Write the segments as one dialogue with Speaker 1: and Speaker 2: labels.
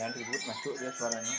Speaker 1: jangan ribut, masuk dia suaranya.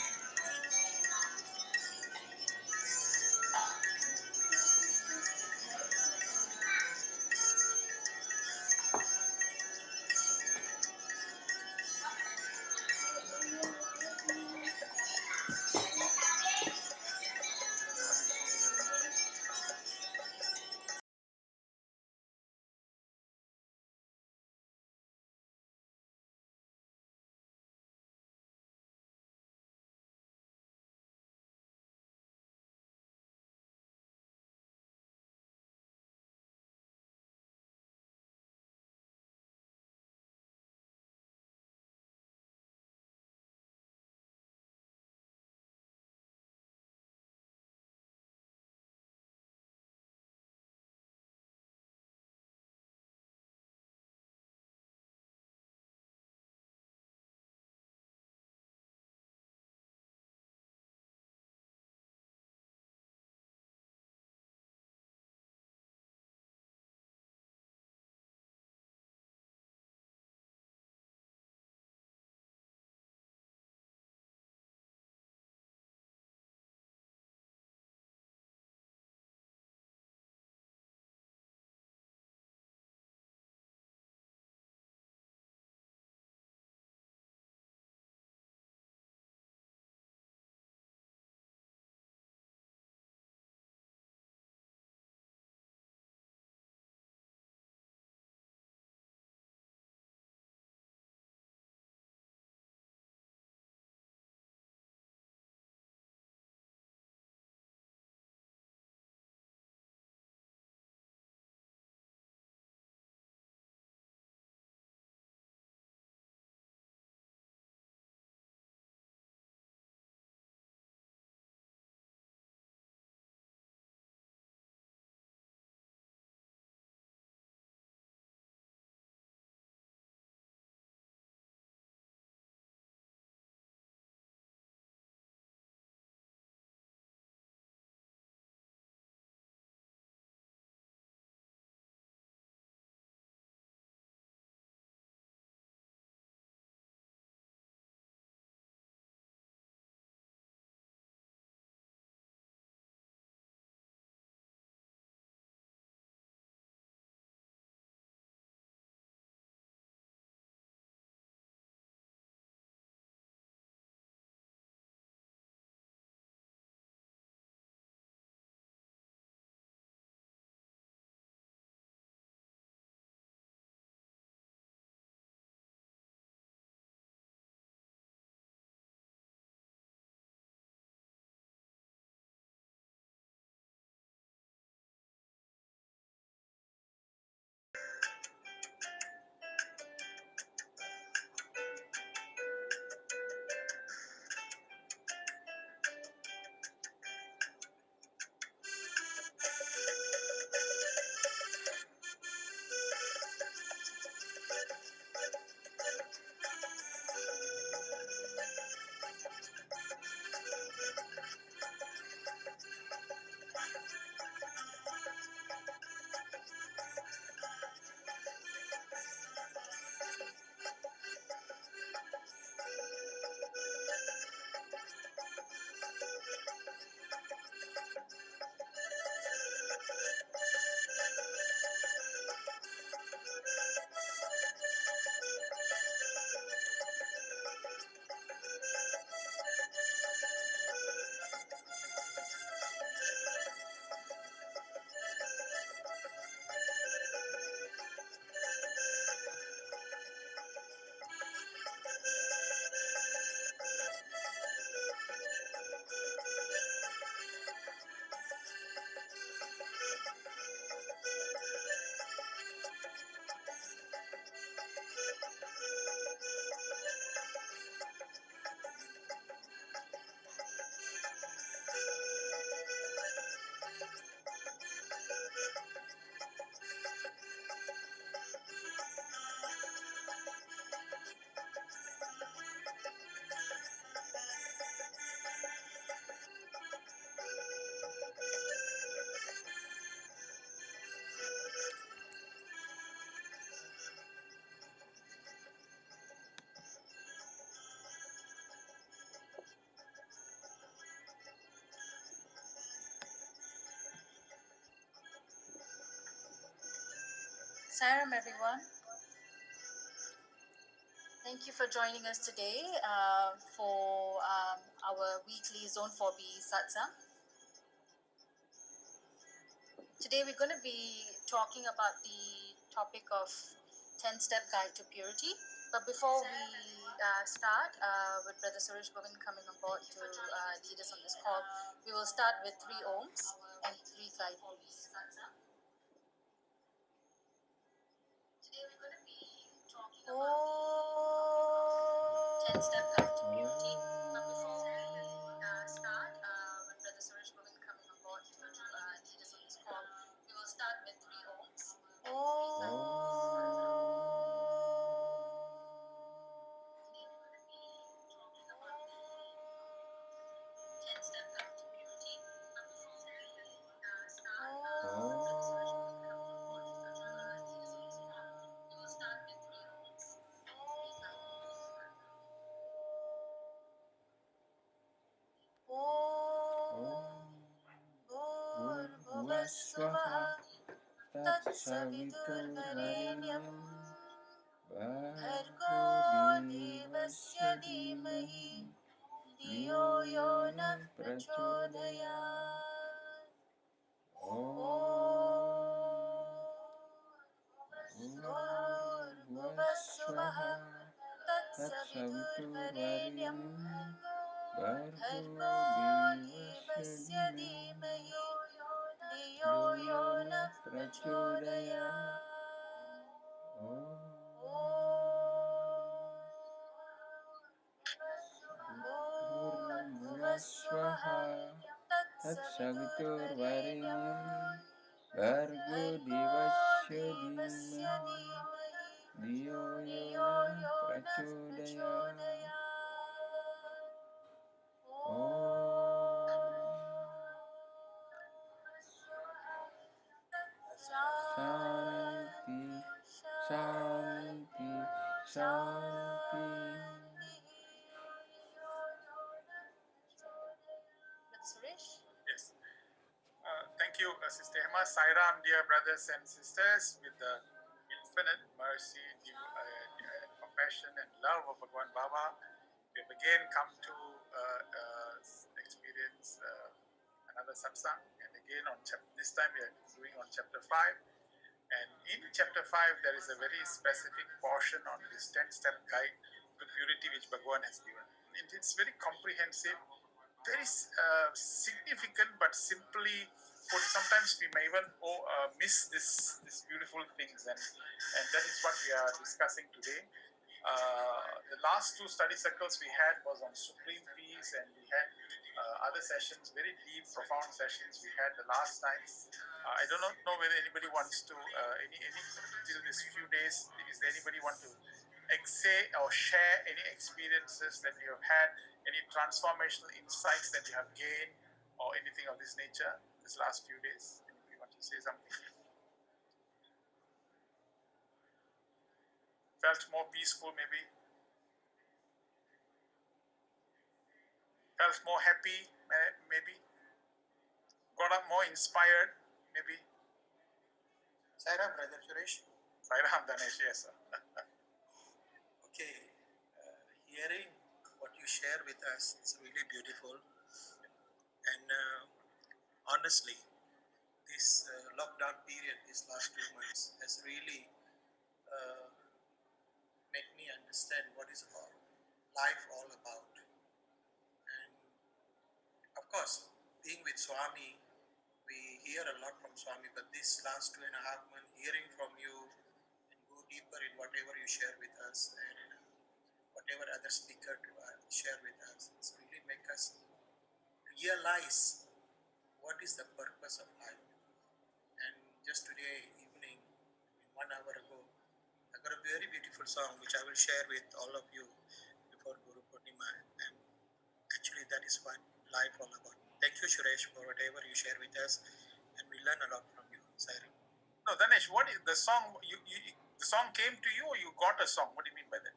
Speaker 1: Saram, everyone. Thank you for joining us today for our weekly Zone 4B Satsang. Today we're going to be talking about the topic of 10-step guide to purity. But before we start with Brother Suresh Govind coming on board to lead us on this call, we will start with 3 ohms and 3 guide Bhoomis. Today we're going to be talking about 10-step guide to purity. But before we start with Brother Suresh Govind coming on board to lead us on this call, we will start with 3 ohms. तत्सवितुर्वरेण्यं भर्गो देवस्य धीमहि धियो यो नः प्रचोदयात् भूर्भुवस्सुवः तत्सवितुर्वरेण्यं भर्गो देवस्य धीमहि धियो यो नः प्रचोदयात् भूर्भुवस्सुवः तत्सवितुर्वरेण्यं भर्गो देवस्य धीमहि धियो यो नः प्रचोदयात् शांति शांति शांति. Suresh?
Speaker 2: Yes. Thank you, Sister Emma. Sairam, dear brothers and sisters, with the infinite mercy, compassion, and love of Bhagwan Baba, we have again come to experience another satsang. And again, this time we are doing on chapter 5. And in chapter 5, there is a very specific portion on this 10-step guide to purity which Bhagwan has given. It's very comprehensive, very significant, but simply put. Sometimes we may even miss this beautiful things, and that is what we are discussing today. The last 2 study circles we had was on supreme peace, and we had other sessions, very deep, profound sessions we had the last time. I do not know whether anybody wants to, till these few days, is there anybody want to say or share any experiences that you have had, any transformational insights that you have gained, or anything of this nature this last few days? Anybody want to say something? Felt more peaceful, maybe? Felt more happy, maybe? Got up more inspired, maybe?
Speaker 3: Sairam, Brother Suresh.
Speaker 2: Sairam, Danesh, yes, sir.
Speaker 3: Okay, hearing what you share with us is really beautiful. And honestly, this lockdown period, this last 2 months, has really made me understand what is life all about. And of course, being with Swami, we hear a lot from Swami, but this last 2.5 months, hearing from you and go deeper in whatever you share with us and whatever other speaker to share with us, it's really make us realize what is the purpose of life. And just today evening, 1 hour ago, I got a very beautiful song which I will share with all of you before Guru Purnima, and actually that is what life all about. Thank you, Suresh, for whatever you share with us, and we learn a lot from you. Sairam.
Speaker 2: No, Danesh, what is the song? The song came to you, or you got a song? What do you mean by that?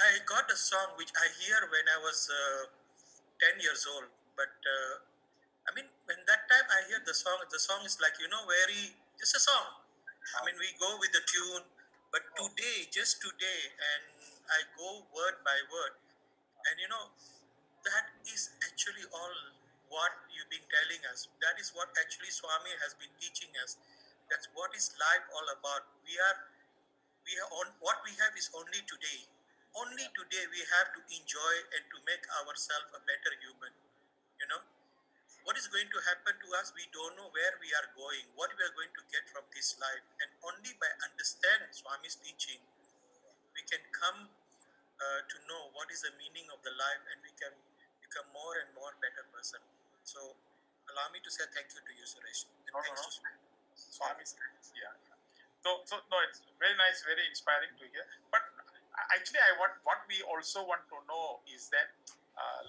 Speaker 3: I got a song which I hear when I was 10 years old, but I mean, when that time I hear the song is like, very, just a song. I mean, we go with the tune, but today, just today, and I go word by word, and that is actually all what you've been telling us. That is what actually Swami has been teaching us. That's what is life all about. We are on what we have is only today. Only today we have to enjoy and to make ourselves a better human. You know, what is going to happen to us? We don't know where we are going, what we are going to get from this life, and only by understanding Swami's teaching, we can come to know what is the meaning of the life, and we can become more and more better person. So, allow me to say thank you to you, Suresh, and thanks to
Speaker 2: Swami's, yeah. So no, it's very nice, very inspiring to hear. But actually, what we also want to know is that,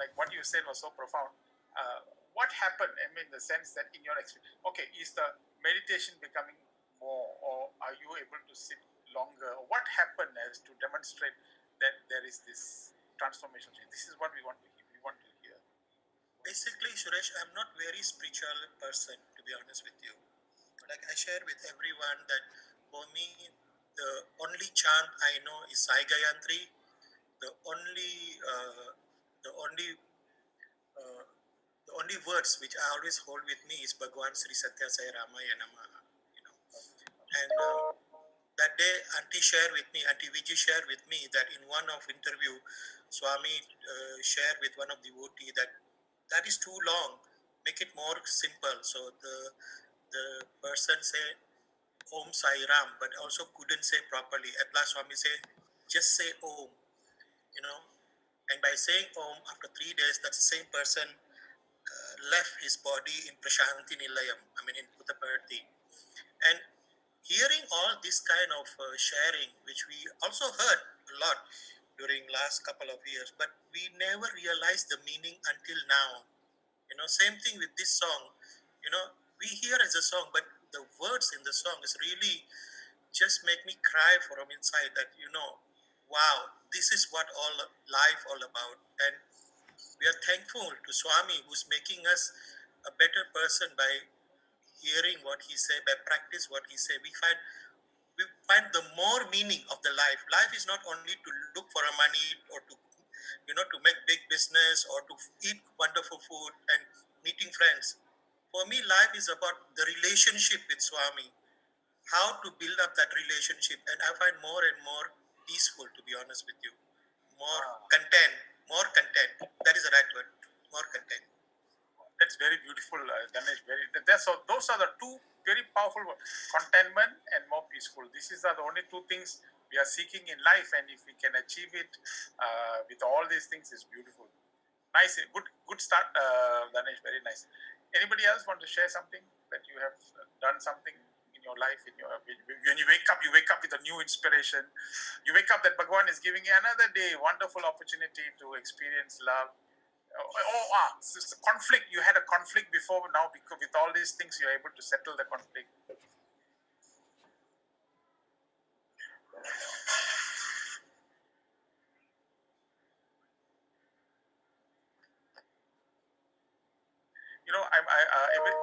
Speaker 2: like what you said was so profound. What happened? I mean, the sense that in your experience, okay, is the meditation becoming more, or are you able to sit longer? Or what happened as to demonstrate that there is this transformation? This is what we want to hear. We want to hear.
Speaker 3: Basically, Suresh, I'm not very spiritual person, to be honest with you. Like I share with everyone that for me, the only chant I know is Sai Gayantri. The only, uh, the only, uh, the only words which I always hold with me is Bhagwan Sri Satya Sai Ramaya Namaha. And that day, Auntie Viji shared with me that in one of interview, Swami shared with one of the devotee that is too long. Make it more simple. So the person said Om Sai Ram, but also couldn't say properly. At last, Swami said, just say Om, you know. And by saying Om, after 3 days, that same person left his body in Prashanti Nilayam, I mean in Puttaparthi. And hearing all this kind of sharing, which we also heard a lot during last couple of years, but we never realized the meaning until now. Same thing with this song. We hear as a song, but the words in the song is really just make me cry from inside that, wow, this is what all life all about. And we are thankful to Swami who's making us a better person by hearing what he say, by practice what he say. We find the more meaning of the life. Life is not only to look for a money or to make big business or to eat wonderful food and meeting friends. For me, life is about the relationship with Swami, how to build up that relationship. And I find more and more peaceful, to be honest with you. More content, more content. That is the right word, more content.
Speaker 2: That's very beautiful, Ganesh. Those are the two very powerful words: contentment and more peaceful. These are the only two things we are seeking in life, and if we can achieve it with all these things, is beautiful. Nice, good start, Ganesh. Very nice. Anybody else want to share something that you have done something in your life? When you wake up with a new inspiration. You wake up that Bhagwan is giving you another day, wonderful opportunity to experience love. Conflict. You had a conflict before. Now, because with all these things, you're able to settle the conflict.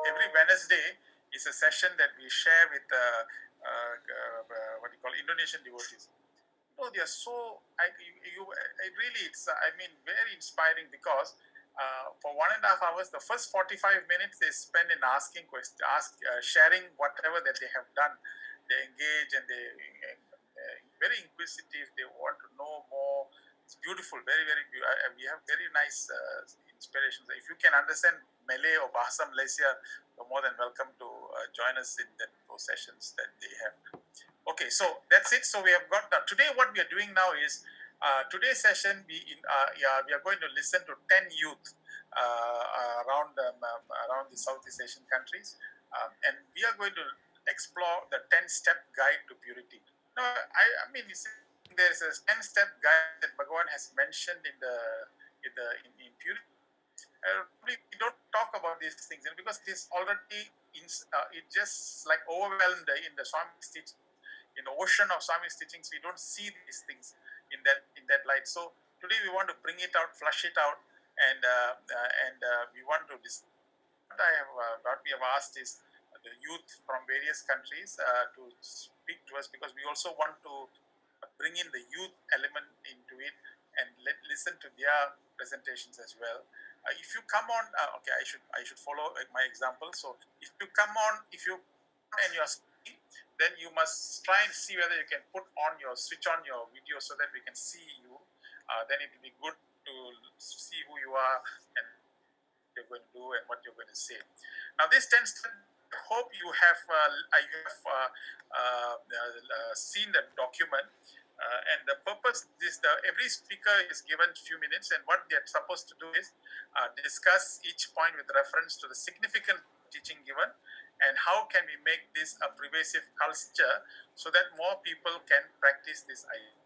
Speaker 2: Every Wednesday is a session that we share with what you call Indonesian devotees. They are so. It's very inspiring because for 1.5 hours, the first 45 minutes they spend in asking questions, sharing whatever that they have done. They engage and they very inquisitive. They want to know more. It's beautiful, very very beautiful. We have very nice inspirations. If you can understand Malay or Bahasa Malaysia, you're more than welcome to join us in those sessions that they have. Okay, so that's it. So we have got today. What we are doing now is today's session. We are going to listen to 10 youth around the Southeast Asian countries, and we are going to explore the 10-step guide to purity. Now, I mean, there's a 10-step guide that Bhagavan has mentioned in purity. We don't talk about these things, and because it is already it just like overwhelmed in the Swami's teaching. In the ocean of Swami's teachings, we don't see these things in that light. So today we want to bring it out, flush it out, and we want to. What we have asked is the youth from various countries to speak to us, because we also want to bring in the youth element into it and listen to their presentations as well. If you come on, okay, I should follow my example. So if you and you're speaking, then you must try and see whether you can switch on your video so that we can see you. Then it will be good to see who you are and what you're going to do and what you're going to say. Now, this tends to, I hope you have seen the document. And the purpose is every speaker is given a few minutes, and what they're supposed to do is discuss each point with reference to the significant teaching given, and how can we make this a pervasive culture so that more people can practice this idea.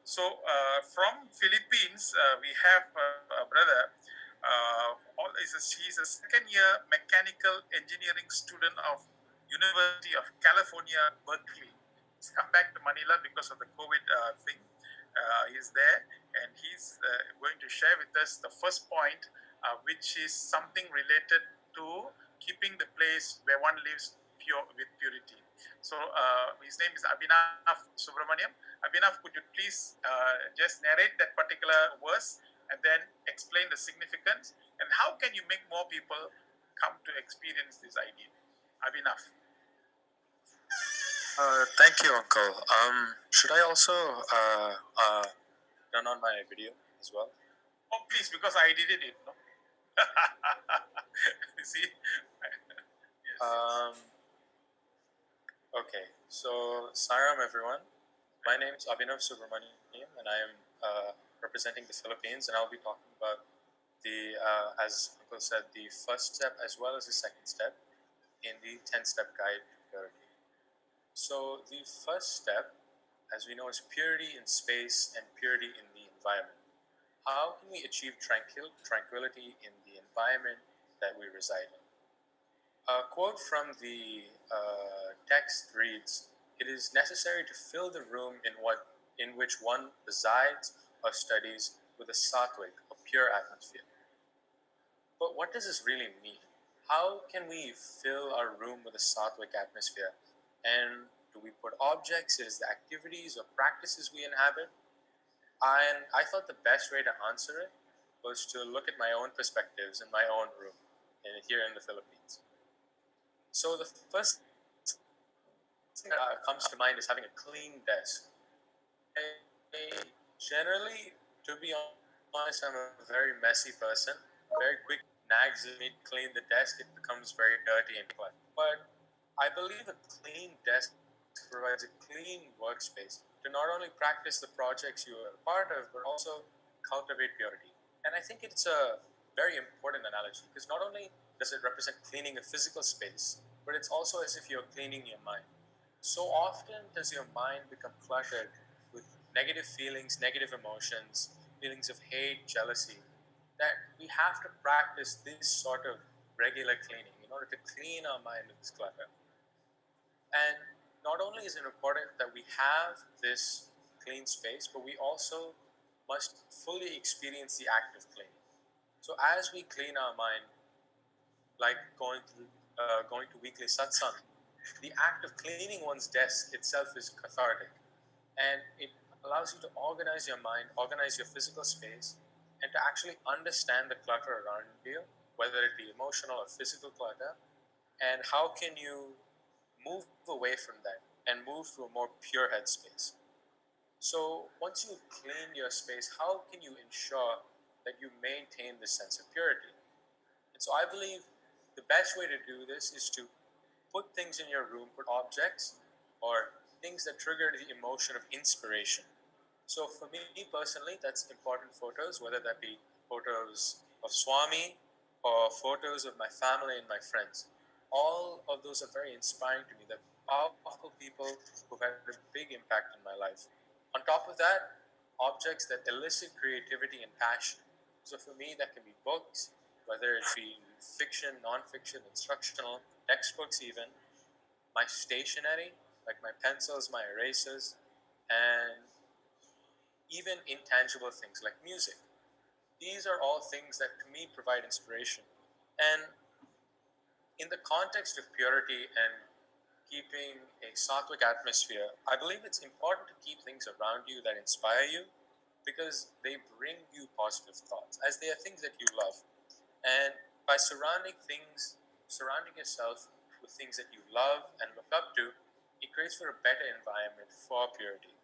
Speaker 2: So from Philippines, we have a brother. He's a second-year mechanical engineering student of University of California, Berkeley. He's come back to Manila because of the COVID thing. He's there, and he's going to share with us the first point, which is something related to keeping the place where one lives pure with purity. So his name is Abhinav Subramaniam. Abhinav, could you please just narrate that particular verse and then explain the significance, and how can you make more people come to experience this idea? Abhinav.
Speaker 4: Thank you, Uncle. Should I also turn on my video as well?
Speaker 2: Oh, please, because I did it, no? You see?
Speaker 4: Yes. Okay, so Saram, everyone. My name is Abhinav Subramaniam, and I am representing the Philippines, and I'll be talking about as Uncle said, the first step as well as the second step in the 10-step guide to purity. So the first step, as we know, is purity in space and purity in the environment. How can we achieve tranquility in the environment that we reside in? A quote from the text reads, "It is necessary to fill the room in which one resides or studies with a sattvic, a pure atmosphere." But what does this really mean? How can we fill our room with a sattvic atmosphere? And do we put objects as the activities or practices we inhabit? And I thought the best way to answer it was to look at my own perspectives in my own room here in the Philippines. So the first thing that comes to mind is having a clean desk. Generally, to be honest, I'm a very messy person. Very quick nags at me to clean the desk, it becomes very dirty and cluttered. But I believe a clean desk provides a clean workspace to not only practice the projects you are a part of, but also cultivate purity. And I think it's a very important analogy, because not only does it represent cleaning a physical space, but it's also as if you're cleaning your mind. So often does your mind become cluttered with negative feelings, negative emotions, feelings of hate, jealousy, that we have to practice this sort of regular cleaning in order to clean our mind of this clutter. And not only is it important that we have this clean space, but we also must fully experience the act of cleaning. So as we clean our mind, like going to weekly satsang, the act of cleaning one's desk itself is cathartic, and it allows you to organize your mind, organize your physical space, and to actually understand the clutter around you, whether it be emotional or physical clutter, and how can you move away from that and move to a more pure headspace. So once you clean your space, how can you ensure that you maintain this sense of purity? And so I believe the best way to do this is to put things in your room, put objects or things that trigger the emotion of inspiration. So for me personally, that's important photos, whether that be photos of Swami or photos of my family and my friends. All of those are very inspiring to me. They're powerful people who've had a big impact in my life. On top of that, objects that elicit creativity and passion. So for me, that can be books, whether it be fiction, non-fiction, instructional, textbooks even, my stationery, like my pencils, my erasers, and even intangible things like music. These are all things that to me provide inspiration. And In the context of purity and keeping a sattvic atmosphere, I believe it's important to keep things around you that inspire you because they bring you positive thoughts, as they are things that you love. And by surrounding yourself with things that you love and look up to, it creates for a better environment for purity.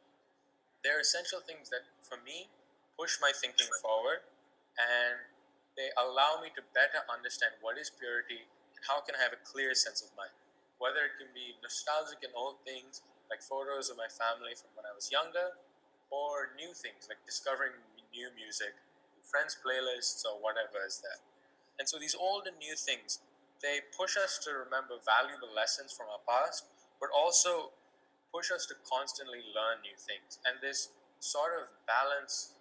Speaker 4: They're essential things that, for me, push my thinking forward, and they allow me to better understand what is purity and how can I have a clear sense of mind. Whether it can be nostalgic in old things, like photos of my family from when I was younger, or new things like discovering new music, friends' playlists, or whatever is there. And so these old and new things, they push us to remember valuable lessons from our past, but also push us to constantly learn new things. And this sort of balance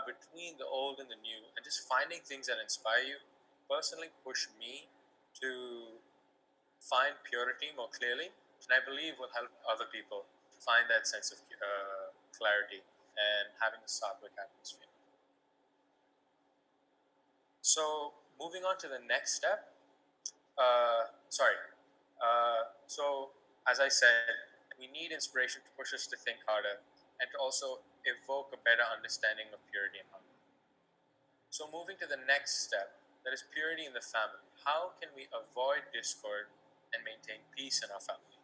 Speaker 4: between the old and the new, and just finding things that inspire you, personally push me to find purity more clearly, and I believe will help other people find that sense of clarity and having a sattvic atmosphere. So, moving on to the next step. Sorry. So, as I said, we need inspiration to push us to think harder and to also evoke a better understanding of purity and harmony. So, moving to the next step, that is purity in the family. How can we avoid discord and maintain peace in our family?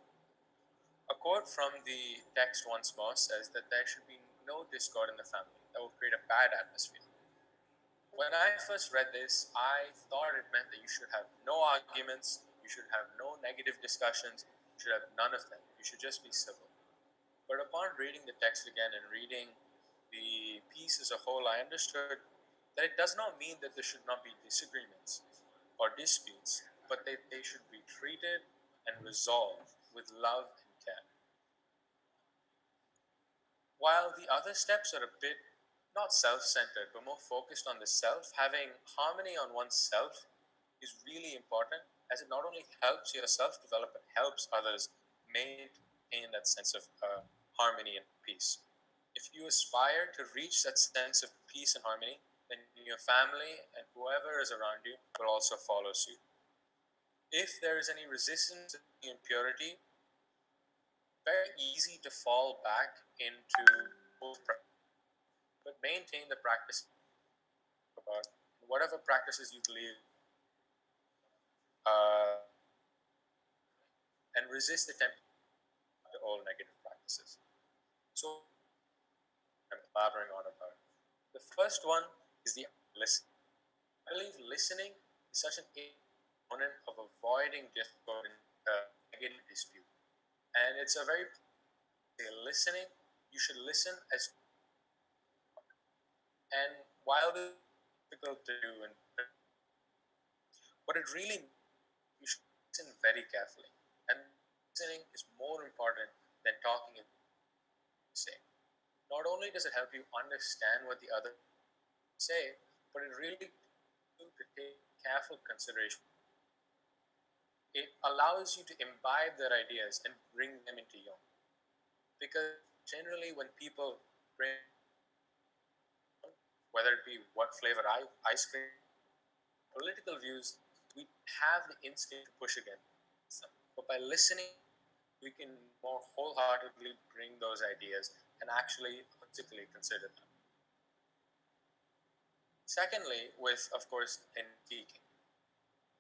Speaker 4: A quote from the text once more says that there should be no discord in the family that will create a bad atmosphere. When I first read this, I thought it meant that you should have no arguments, you should have no negative discussions, you should have none of them. You should just be civil. But upon reading the text again and reading the piece as a whole, I understood that it does not mean that there should not be disagreements or disputes, but that they should be treated and resolved with love and care. While the other steps are a bit not self centered, but more focused on the self, having harmony on oneself is really important as it not only helps yourself develop, but helps others maintain that sense of harmony and peace. If you aspire to reach that sense of peace and harmony, then your family and whoever is around you will also follow suit. If there is any resistance to impurity, very easy to fall back into old practice, but maintain the practice about whatever practices you believe uh, and resist the temptation to all negative practices. So I'm blabbering on about. The first one is the listen. I believe listening is such an component of avoiding discord and negative dispute. And it's a very listening. You should listen as and while this is difficult to do, and what it really you should listen very carefully. And listening is more important than talking and saying. Not only does it help you understand what the other say, but it really to take careful consideration. It allows you to imbibe their ideas and bring them into your own. Because generally, when people bring, whether it be what flavor ice cream, political views, we have the instinct to push against them. But by listening, we can more wholeheartedly bring those ideas and actually holistically consider them. Secondly, with, of course, in speaking.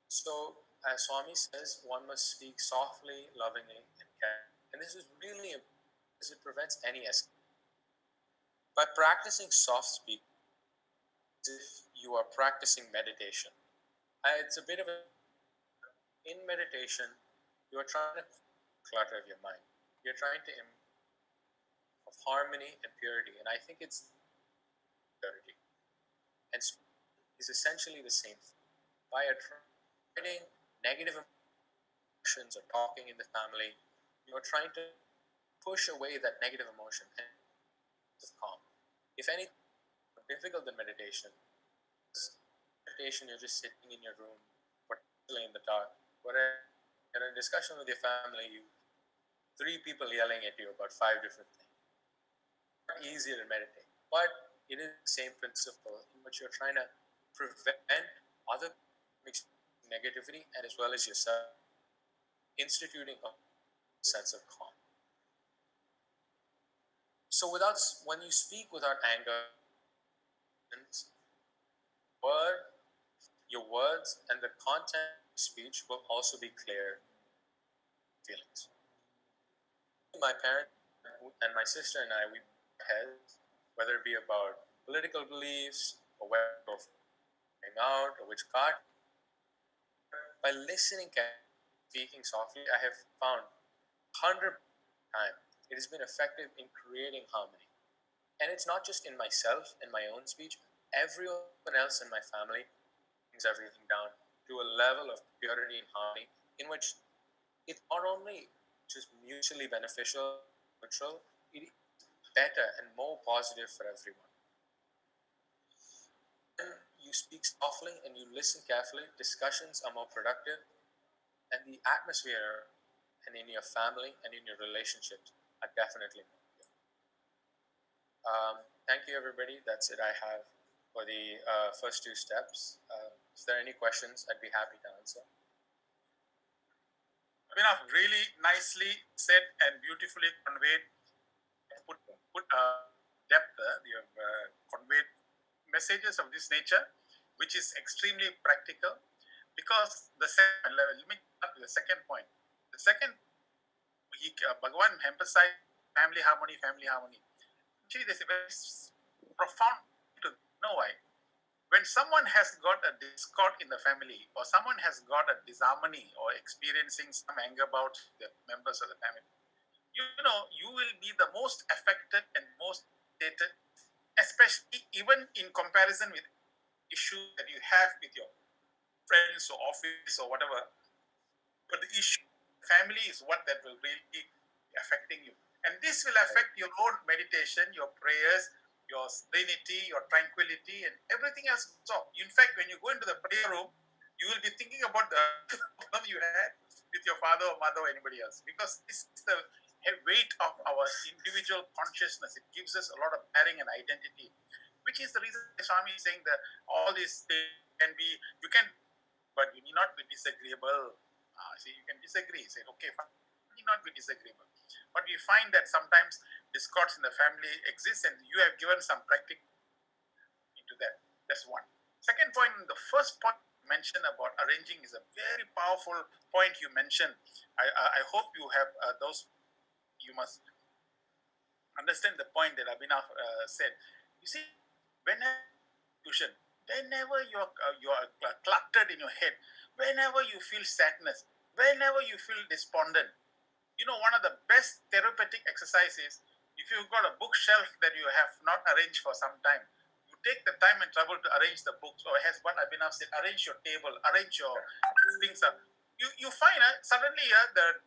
Speaker 4: So, as Swami says, one must speak softly, lovingly, and carefully. And this is really important because it prevents any escalation. By practicing soft speaking, as if you are practicing meditation, it's a bit of a. In meditation, you are trying to clutter of your mind. You're trying to of harmony and purity, and I think it's purity. And is essentially the same thing. By avoiding negative emotions or talking in the family, you're trying to push away that negative emotion and calm. If anything difficult than meditation, you're just sitting in your room, particularly in the dark. Whereas in a discussion with your family, you three people yelling at you about five different things. It's not easier to meditate, but it is the same principle in which you're trying to prevent other negativity and as well as yourself, instituting a sense of calm. So without, when you speak without anger, word, your words and the content of speech will also be clear feelings. My parents and my sister and I, we heads, whether it be about political beliefs or where to hang out or which card. By listening carefully, speaking softly, I have found 100% it has been effective in creating harmony. And it's not just in myself, in my own speech, everyone else in my family brings everything down to a level of purity and harmony in which it's not only just mutually beneficial, neutral, it is better and more positive for everyone. When you speak softly and you listen carefully, discussions are more productive, and the atmosphere and in your family and in your relationships are definitely more pure. Thank you, everybody. That's it I have for the first two steps. If there are any questions, I'd be happy to answer.
Speaker 2: Abhinav, really nicely said and beautifully conveyed. Put depth. You have conveyed messages of this nature, which is extremely practical. Because the second level, let me start with the second point. The second, Bhagavan emphasized family harmony, family harmony. Actually, there's a very profound to know why. When someone has got a discord in the family, or someone has got a disharmony, or experiencing some anger about the members of the family, you will be the most affected and most irritated, especially even in comparison with issues that you have with your friends or office or whatever. But the issue, family, is what that will really be affecting you. And this will affect your own meditation, your prayers, your serenity, your tranquility, and everything else. So, in fact, when you go into the prayer room, you will be thinking about the problem you had with your father or mother or anybody else. Because this is the weight of our individual consciousness. It gives us a lot of bearing and identity, which is the reason Swami is saying that all these things can be, you can, but you need not be disagreeable. See, you can disagree. Say, okay, fine. You need not be disagreeable. But we find that sometimes discords in the family exist, and you have given some practical into that. That's one. Second point, the first point you mentioned about arranging is a very powerful point you mentioned. I hope you have those. You must understand the point that Abhinav said. You see, whenever you're cluttered in your head, whenever you feel sadness, whenever you feel despondent, one of the best therapeutic exercises, if you've got a bookshelf that you have not arranged for some time, you take the time and trouble to arrange the books, or as what Abhinav said, arrange your table, arrange your things up. You find suddenly the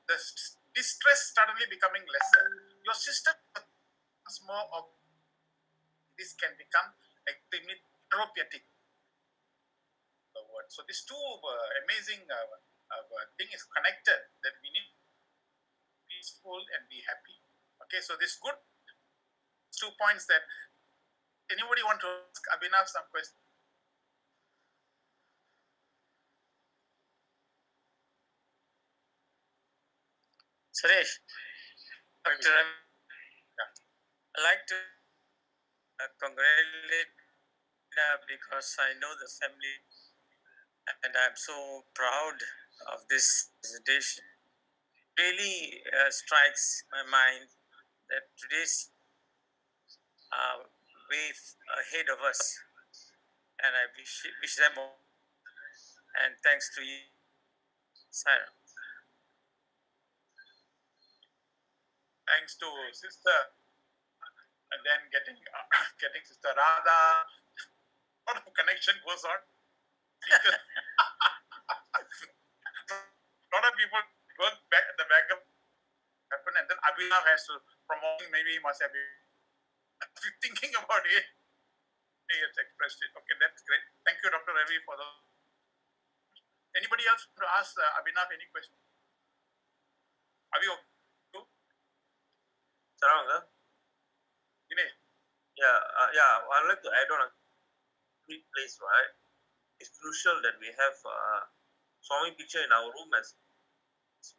Speaker 2: distress suddenly becoming lesser. Your system becomes more of, this can become extremely therapeutic. So these two amazing thing is connected, that we need peaceful and be happy. Okay, so this good 2 points that anybody want to ask Abhinav some question?
Speaker 5: Suresh, Dr. I'd like to congratulate because I know the family and I'm so proud of this presentation. Really strikes my mind that today's way ahead of us, and I wish them all. And thanks to you, Sarah.
Speaker 2: Thanks to sister, and then getting Sister Radha, a lot of connection goes on. A lot of people work back at the back of happen, and then Abhinav has to promote. Maybe he must have been thinking about it. He has expressed it. Okay, that's great. Thank you, Dr. Ravi, for the. Anybody else to ask Abhinav any question? Are we okay?
Speaker 6: Saranga?
Speaker 2: Dinesh?
Speaker 6: Yeah, I'd like to add on a quick place, right? It's crucial that we have Swami picture in our room as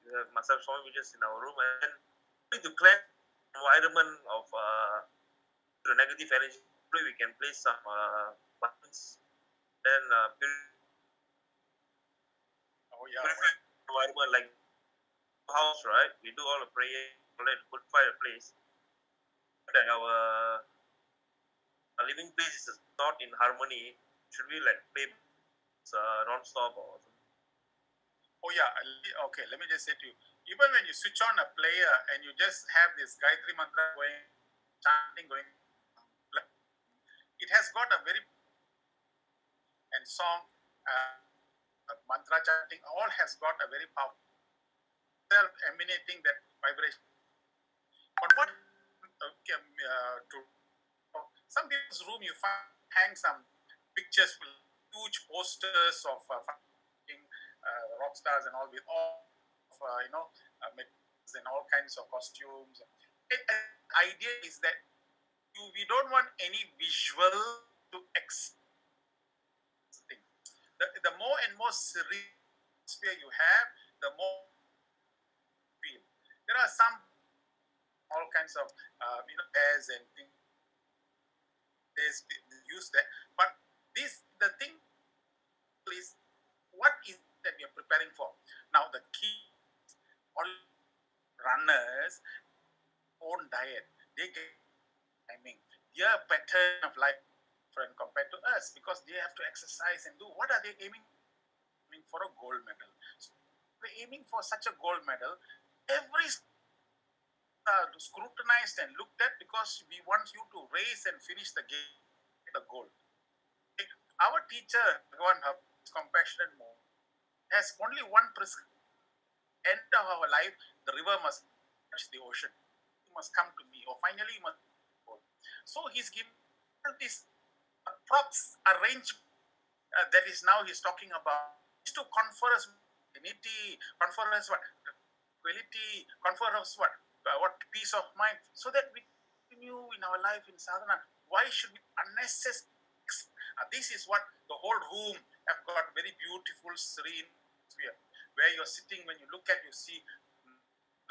Speaker 6: we must have Swami pictures in our room, and then to cleanse environment of the negative energy. We can place some buttons, then
Speaker 2: Oh yeah.
Speaker 6: purify environment like house, right? We do all the prayer, purify the place. That our living place is not in harmony. Should we like play non-stop or something?
Speaker 2: Oh yeah. Okay. Let me just say to you. Even when you switch on a player and you just have this Gayatri mantra going, chanting going, it has got a very and song, mantra chanting, all has got a very powerful self emanating that vibration. But what to some people's room you find hang some pictures with huge posters of rock stars and all with all of and all kinds of costumes. The idea is that we don't want any visual to thing. The more and more serene atmosphere you have, the more feel. There are some all kinds of airs and things they use that, but the thing is what is that we are preparing for. Now the key, all runners own diet, they get timing, their pattern of life different compared to us because they have to exercise and do. What are they aiming for? A gold medal. So they're aiming for such a gold medal. Every scrutinized and looked at because we want you to race and finish the game, the goal. Our teacher, one compassionate mode, has only one prescription. End of our life, the river must touch the ocean. You must come to me, or finally you must. So he's given this props arrangement that is now he's talking about is to confer us dignity, confer us what quality, confer us what peace of mind, so that we continue in our life in sadhana. Why should we unnecessary? This is what the whole room have got very beautiful, serene atmosphere. Where you're sitting, when you look at, you see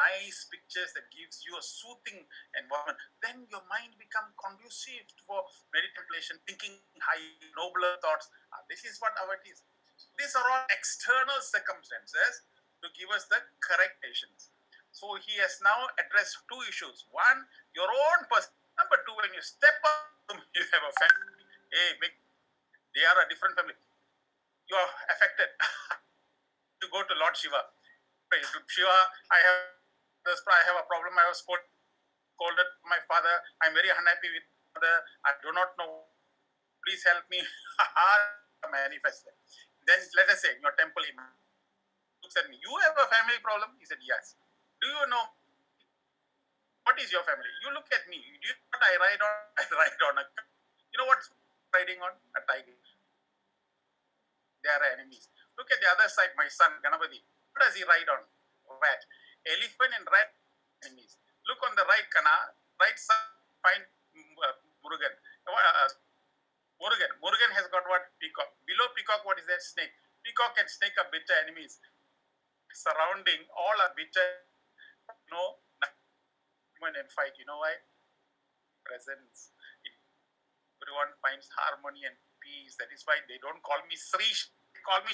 Speaker 2: nice pictures that gives you a soothing environment. Then your mind become conducive for meditation, thinking high, nobler thoughts. This is what our it is. These are all external circumstances to give us the correct patience. So he has now addressed two issues. One, your own person. Number two, when you step up, you have a family. Hey, they are a different family. You are affected. You go to Lord Shiva. Shiva, I have a problem. I was scolded my father. I'm very unhappy with my father. I do not know. Please help me. Manifest. Then let us say in your temple, he looks at me. You have a family problem? He said, yes. Do you know what is your family? You look at me. Do you know what I ride on? I ride on a. You know what's riding on? A tiger. They are enemies. Look at the other side, my son, Ganapati. What does he ride on? Rat. Elephant and rat enemies. Look on the right, right side, find Murugan. Murugan has got what? Peacock. Below peacock, what is that? Snake. Peacock and snake are bitter enemies. Surrounding, all are bitter. And fight. You know why? Presence. Everyone finds harmony and peace. That is why they don't call me Suresh. They call me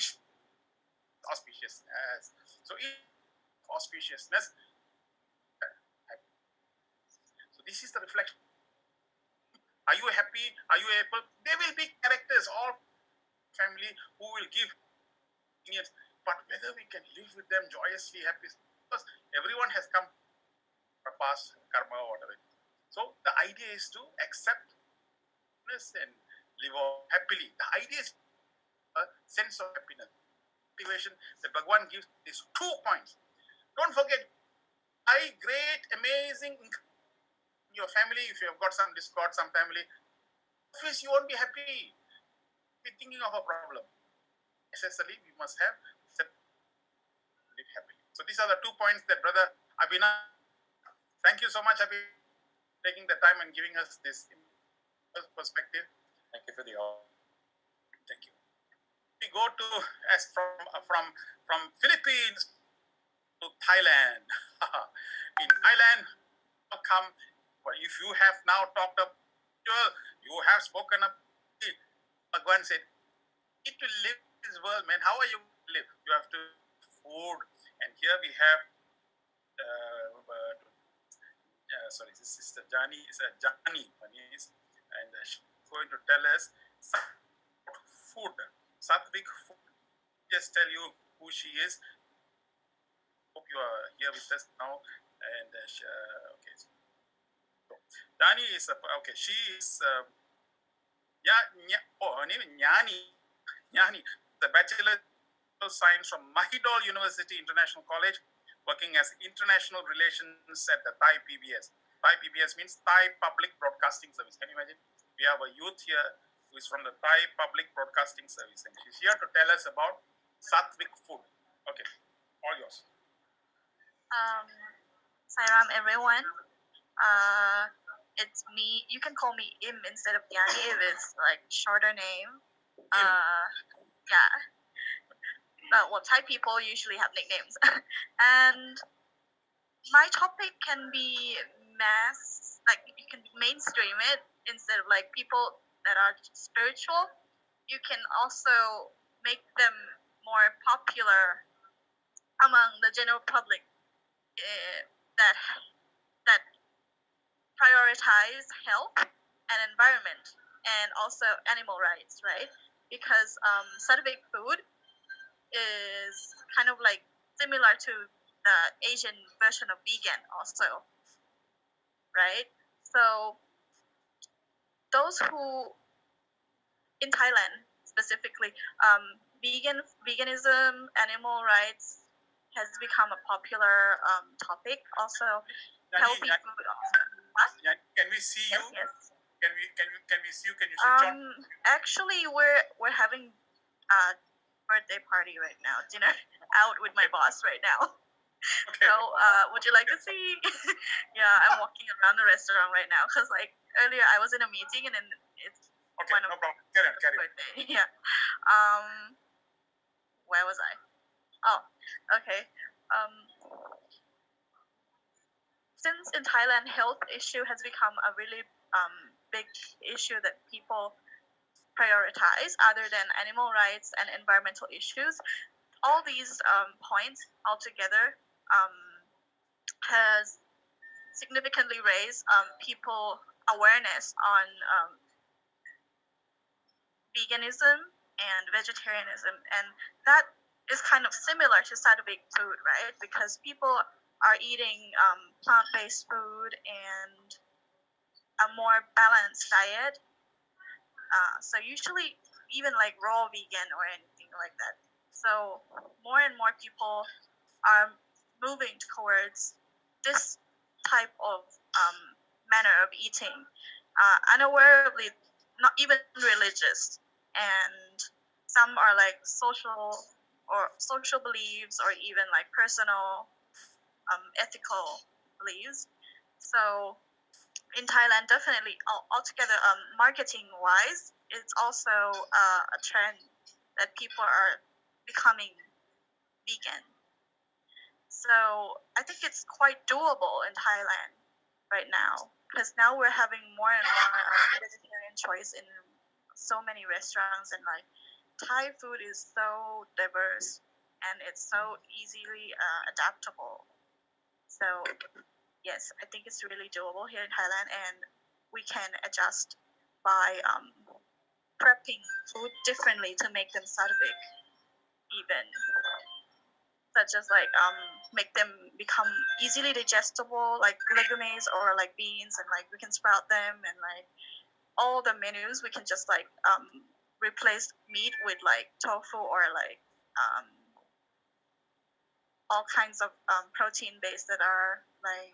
Speaker 2: auspiciousness. So in auspiciousness. So this is the reflection. Are you happy? Are you able? There will be characters, all family who will give opinions, but whether we can live with them joyously, happy, because everyone has come from past karma or whatever. So the idea is to accept and live happily. The idea is a sense of happiness. Motivation that Bhagwan gives these 2 points. Don't forget, great, amazing in your family. If you have got some discord, some family, obviously you won't be happy. Be thinking of a problem. Necessarily, we must have live happily. So these are the 2 points that Brother Abhinav. Thank you so much, Abhi, taking the time and giving us this perspective.
Speaker 4: Thank you for the offer.
Speaker 2: Thank you. we go to as from Philippines to Thailand. In Thailand, come. Well, if you have now talked up, you have spoken up. Bhagwan said, "You need to live in this world, man. How are you going to live? You have to food." And here we have, sorry, this sister Jani is a Jani, and she's going to tell us food, Sattvic food. Just tell you who she is. Hope you are here with us now. And okay, so Dani is okay. She is her name is Nyani, the Bachelor of Science from Mahidol University International College, working as International Relations at the Thai PBS. Thai PBS means Thai Public Broadcasting Service. Can you imagine? We have a youth here who is from the Thai Public Broadcasting Service, and she's here to tell us about Sattvic food. Okay, all yours.
Speaker 7: Sairam, everyone. It's me. You can call me Im instead of Yani if it's like shorter name. Yeah. Well, Thai people usually have nicknames, and my topic can be like you can mainstream it instead of like people that are spiritual. You can also make them more popular among the general public that prioritize health and environment and also animal rights, right? Because Sattvic food is kind of like similar to the Asian version of vegan also, right? So those who in Thailand specifically, veganism, animal rights has become a popular topic. Also, healthy food.
Speaker 2: Can we see you?
Speaker 7: Yes.
Speaker 2: Can we see you? Can you switch on?
Speaker 7: Actually, we're having a birthday party right now. Dinner out with my boss right now. Okay. So, would you like to see? Yeah, I'm walking around the restaurant right now because like earlier I was in a meeting and then it's
Speaker 2: okay. No problem. Carry on.
Speaker 7: Yeah. Where was I? Oh, okay. Since in Thailand, health issue has become a really big issue that people prioritize other than animal rights and environmental issues. All these points altogether has significantly raised people awareness on veganism and vegetarianism, and that is kind of similar to Sattvic food, right? Because people are eating plant-based food and a more balanced diet. So usually even like raw vegan or anything like that. So more and more people are moving towards this type of manner of eating, unawarely, not even religious, and some are like social beliefs or even like personal ethical beliefs. So in Thailand, definitely altogether, marketing wise, it's also a trend that people are becoming vegan. So I think it's quite doable in Thailand right now because now we're having more and more vegetarian choice in so many restaurants, and like Thai food is so diverse and it's so easily adaptable. So yes, I think it's really doable here in Thailand, and we can adjust by prepping food differently to make them Sattvic, even such as like make them become easily digestible, like legumes or like beans, and like we can sprout them, and like all the menus we can just like replace meat with like tofu or like all kinds of protein based that are like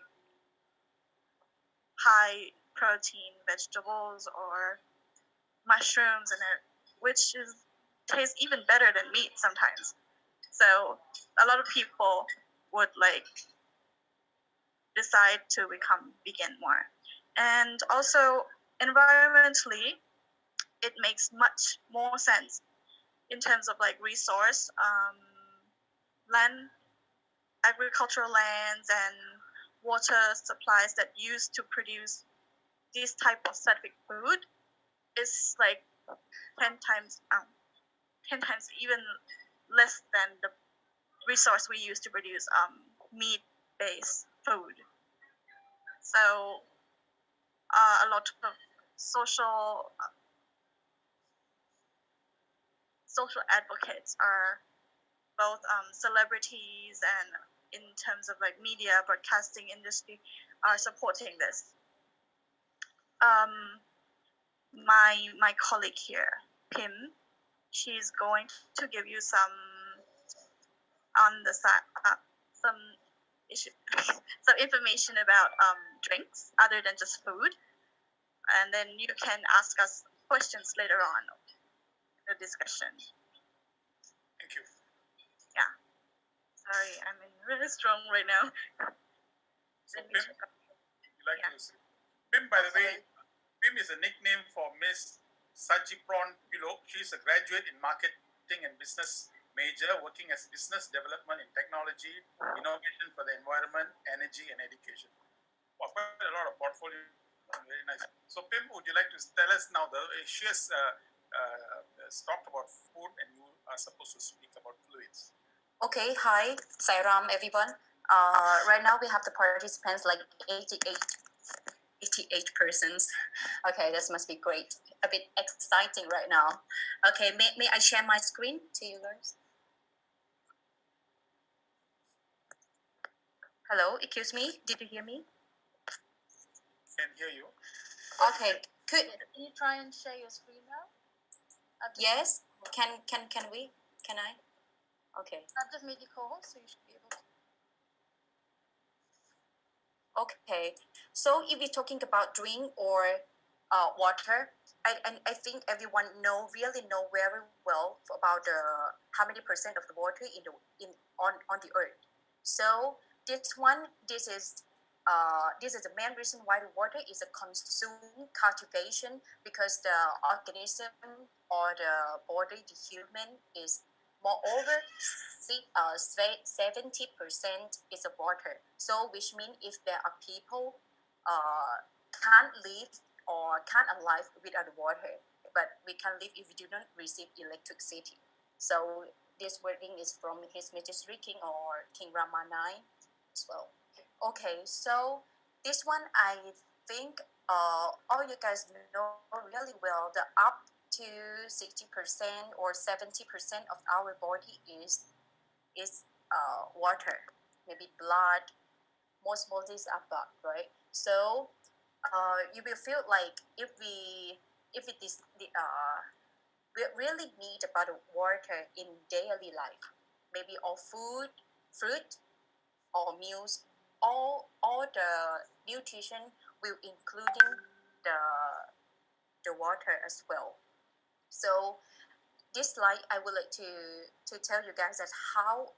Speaker 7: high protein vegetables or mushrooms, and which is tastes even better than meat sometimes. So a lot of people would like decide to become vegan more. And also environmentally, it makes much more sense in terms of like resource, land, agricultural lands, and water supplies that used to produce this type of specific food is like 10 times even less than the resource we use to produce meat-based food. So a lot of social advocates are both celebrities and in terms of like media broadcasting industry are supporting this. My colleague here, Pim, she's going to give you some on the side some issue some information about drinks other than just food, and then you can ask us questions later on in the discussion.
Speaker 2: Thank you.
Speaker 7: Yeah. Sorry, I'm in really strong right now.
Speaker 2: So Pim, you like to say? Pim, by the way, Pim is a nickname for Miss Sajipron Pilo. She's a graduate in marketing and business major, working as business development in technology, innovation for the environment, energy, and education. Well, quite a lot of portfolio. Very nice. So, Pim, would you like to tell us now? She has talked about food, and you are supposed to speak about fluids.
Speaker 1: Okay, hi, Sairam, everyone. Right now we have the participants like 88 persons. Okay, this must be great. A bit exciting right now. Okay, may I share my screen to you guys? Hello, excuse me, did you hear me?
Speaker 2: Can hear you.
Speaker 1: Okay, could
Speaker 7: Can you try and share your screen now?
Speaker 1: yes? Can we? Can I? Okay.
Speaker 7: I've just made you co-host, so you should be able to.
Speaker 1: Okay, so if we're talking about drink or water, I think everyone really know very well about how many percent of the water on the earth. So this is the main reason why the water is a consumed cultivation, because the organism or the body, the human is moreover 70% is of water. So which means if there are people can't live or can't alive without water, but we can live if we do not receive electricity. So this wording is from His Majesty King or King Rama IX as well. Okay, so this one I think all you guys know really well. The up to 60% or 70% of our body is water, maybe blood. Most bodies are blood, right? So you will feel like if it is we really need about water in daily life, maybe all food, fruit, or meals, all the nutrition will including the the water as well. So this slide I would like to tell you guys that how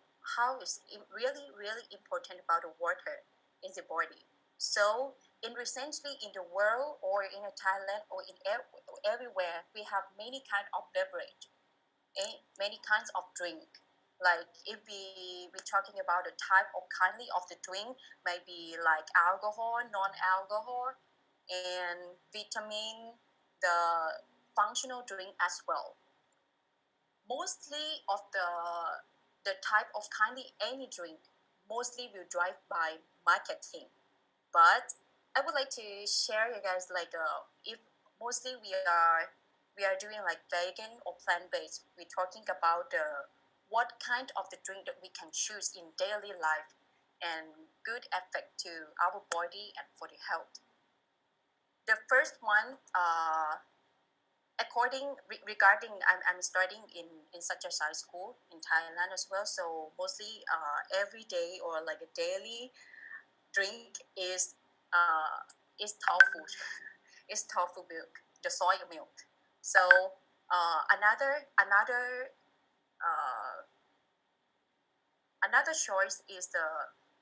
Speaker 1: is it really important about the water in the body. So in recently in the world or in Thailand or in everywhere, we have many kind of beverage, many kinds of drink. Like if we're talking about the type of kindly of the drink, maybe like alcohol, non-alcohol, and vitamin, the functional drink as well. Mostly of the type of kindly any drink mostly will drive by marketing, but I would like to share you guys like if mostly we are doing like vegan or plant-based, we're talking about what kind of the drink that we can choose in daily life and good effect to our body and for the health. The first one regarding I'm studying in such a high school in Thailand as well, so mostly every day or like a daily drink is tofu is tofu milk, the soy milk. So uh, another choice is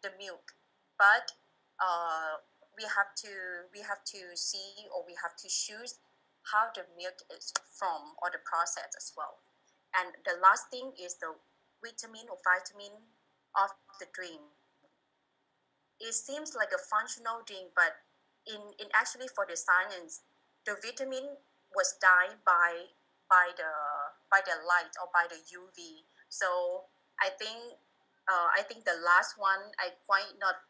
Speaker 1: the milk, but uh, we have to see or we have to choose how the milk is from or the process as well. And the last thing is the vitamin or vitamin of the drink. It seems like a functional drink, but in actually for the science, the vitamin was dyed by the by the light or by the UV. So I think I think the last one I quite not.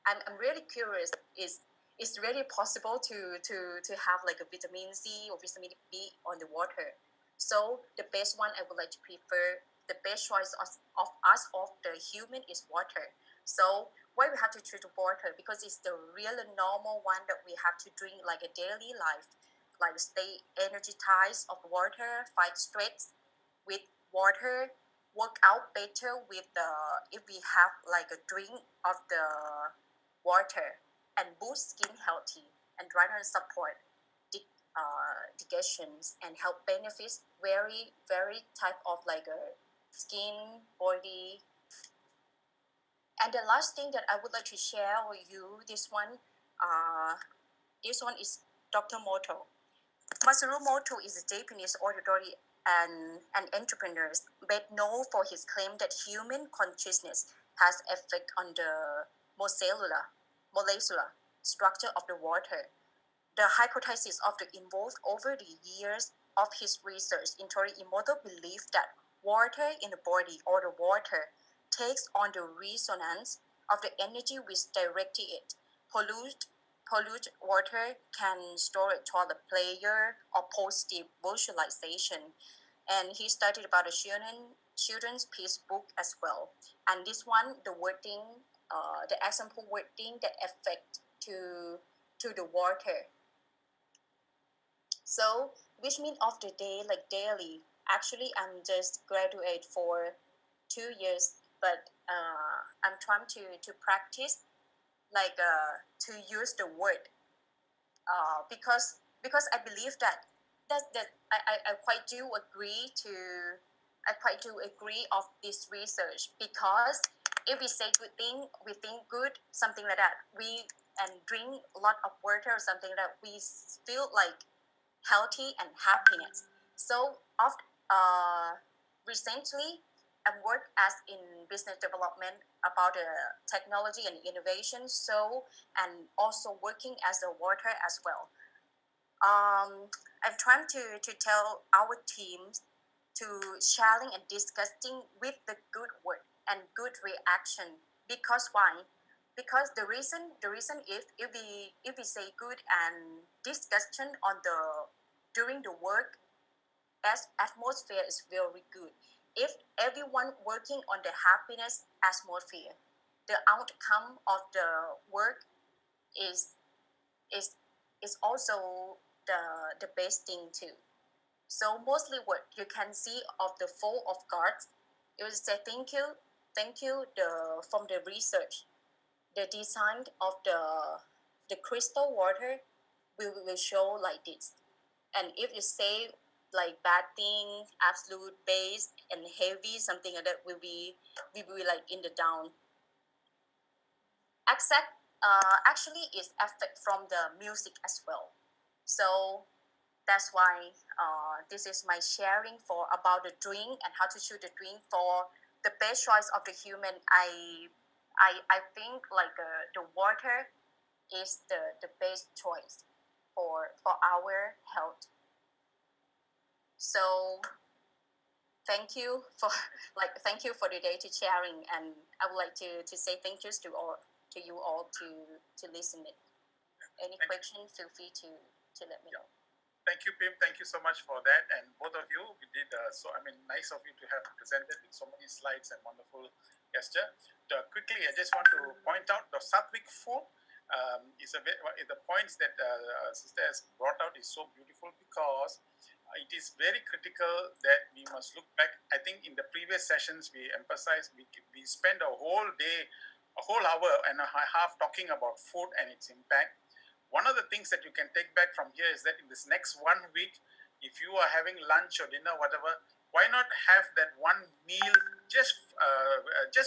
Speaker 1: I'm really curious. Is really possible to have like a vitamin C or vitamin B on the water? So the best one I would like to prefer, the best choice of us of the human is water. So why we have to treat water? Because it's the real normal one that we have to drink like a daily life, like stay energized of water, fight stress with water, work out better with the if we have like a drink of the water, and boost skin healthy and dryness support digestions and health benefits very type of like a skin body. And the last thing that I would like to share with you, this one is Dr. Moto. Masaru Moto is a Japanese author and entrepreneur, best known for his claim that human consciousness has effect on the molecular structure of the water. The hypothesis of the involved over the years of his research into immortal belief that water in the body or the water takes on the resonance of the energy which directed it. Pollute pollute water can store it toward the player or positive visualization. And he studied about the children's piece book as well. And this one, the wording, the example wording that affect to the water. So, which mean of the day, like daily. Actually, I'm just graduate for 2 years, but I'm trying to practice like to use the word because I believe that I quite do agree to I quite do agree of this research because if we say good thing, we think good, something like that. We and drink a lot of water or something that we feel like healthy and happiness. So of recently, I've worked as in business development about the technology and innovation. So and also working as a water as well. I'm trying to tell our teams to sharing and discussing with the good word and good reaction. Because why? Because the reason if we say good and discussion on the during the work as atmosphere is very good. If everyone working on the happiness atmosphere, the outcome of the work is is is also the best thing too. So mostly what you can see of the fall of cards, it will say thank you the from the research. The design of the crystal water will show like this. And if you say like bad thing, absolute base and heavy, something like that will be like in the down. Except actually is affect from the music as well. So that's why this is my sharing for about the drink and how to choose the drink for the best choice of the human. I think like the water is the best choice for our health. So thank you for thank you for the data sharing, and I would like to say thank yous to you all to listen it. Any question, feel free to let me know.
Speaker 2: Thank you, Pim. Thank you so much for that. And both of you, we did nice of you to have presented with so many slides and wonderful gesture. Quickly, I just want to point out the Sattvic food is the points that Sister has brought out is so beautiful because it is very critical that we must look back. I think in the previous sessions we emphasized we spend a whole day, a whole hour and a half talking about food and its impact. One of the things that you can take back from here is that in this next 1 week, if you are having lunch or dinner, whatever, why not have that one meal just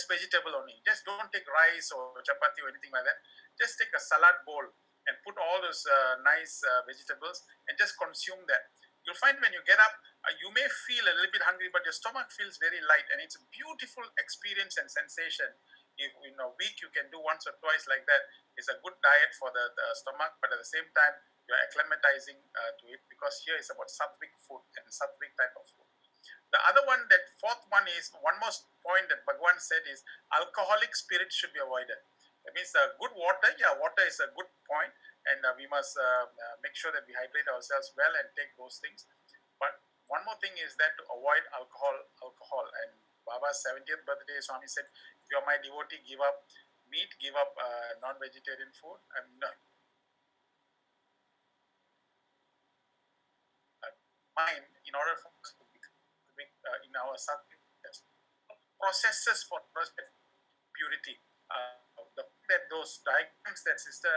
Speaker 2: vegetable only? Just don't take rice or chapati or anything like that. Just take a salad bowl and put all those nice vegetables and just consume that. You'll find when you get up, You may feel a little bit hungry, but your stomach feels very light, and it's a beautiful experience and sensation. If in a week you can do once or twice like that, it's a good diet for the stomach, but at the same time, you're acclimatizing to it, because here is about sattvic food and sattvic type of food. The other one, that fourth one, is one more point that Bhagwan said is alcoholic spirits should be avoided. That means good water. Yeah, water is a good point, and we must make sure that we hydrate ourselves well and take those things. But one more thing is that to avoid alcohol. And Baba's 70th birthday, Swami said, if you're my devotee, give up meat, give up non-vegetarian food. Mind, in order for us to be in our sattvic processes for purity. That those diagrams that sister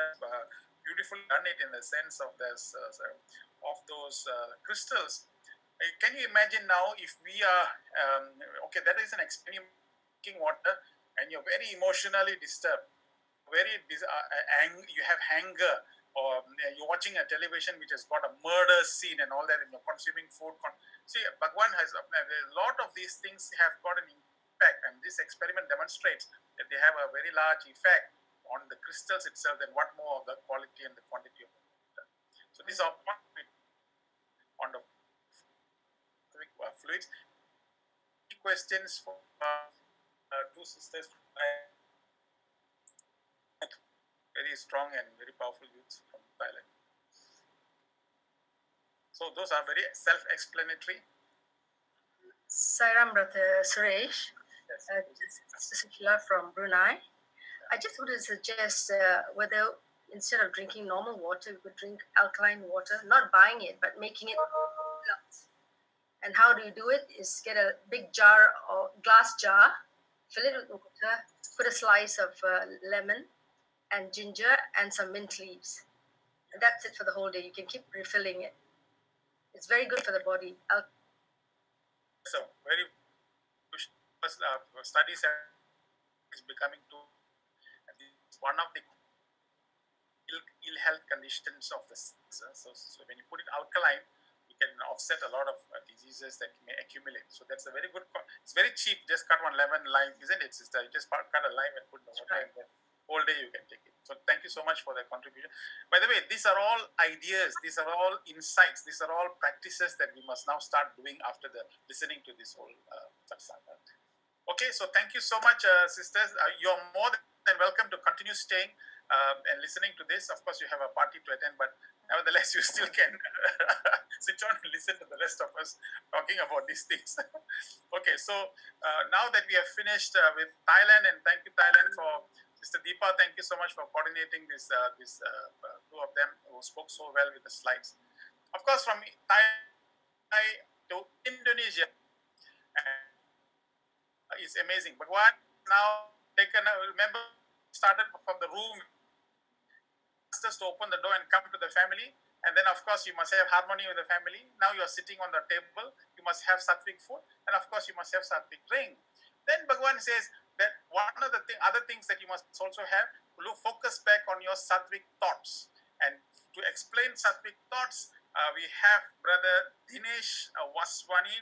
Speaker 2: beautifully done it in the sense of this of those crystals. Can you imagine now if we are okay? That is an experiment, drinking water, and you're very emotionally disturbed, you have anger, or you're watching a television which has got a murder scene and all that, and you're consuming food. See, Bhagwan has a lot of these things have got an impact, and this experiment demonstrates that they have a very large effect on the crystals itself, and what more of the quality and the quantity of the water. So these are on the fluids. Questions for two sisters, very strong and very powerful youths from Thailand. So those are very self-explanatory.
Speaker 1: Sairam Brother Suresh, Sister from Brunei. I just want to suggest whether instead of drinking normal water, we could drink alkaline water, not buying it, but making it. And how do you do it? Is get a big jar or glass jar, fill it with water, put a slice of lemon and ginger and some mint leaves. And that's it for the whole day. You can keep refilling it. It's very good for the body.
Speaker 2: So very studies is becoming too. It's one of the ill health conditions of the so when you put it alkaline, you can offset a lot of diseases that may accumulate. So that's a very good. It's very cheap. Just cut one lemon, lime, isn't it, sister? You just cut a lime and put the water, and then all day you can take it. So thank you so much for that contribution. By the way, these are all ideas. These are all insights. These are all practices that we must now start doing after listening to this whole satsang. Okay, so thank you so much, sisters. You're more than welcome to continue staying and listening to this. Of course, you have a party to attend, but nevertheless, you still can sit on and listen to the rest of us talking about these things. Okay, so now that we have finished with Thailand, and thank you, Thailand, for Sister Deepa. Thank you so much for coordinating this two of them who spoke so well with the slides. Of course, from Thai to Indonesia, is amazing. But what now taken? Remember, started from the room, just to open the door and come to the family, and then of course you must have harmony with the family. Now you are sitting on the table. You must have sattvic food, and of course you must have sattvic drink. Then Bhagwan says that one of the other things that you must also have, focus back on your sattvic thoughts. And to explain sattvic thoughts, we have Brother Dinesh Vaswani.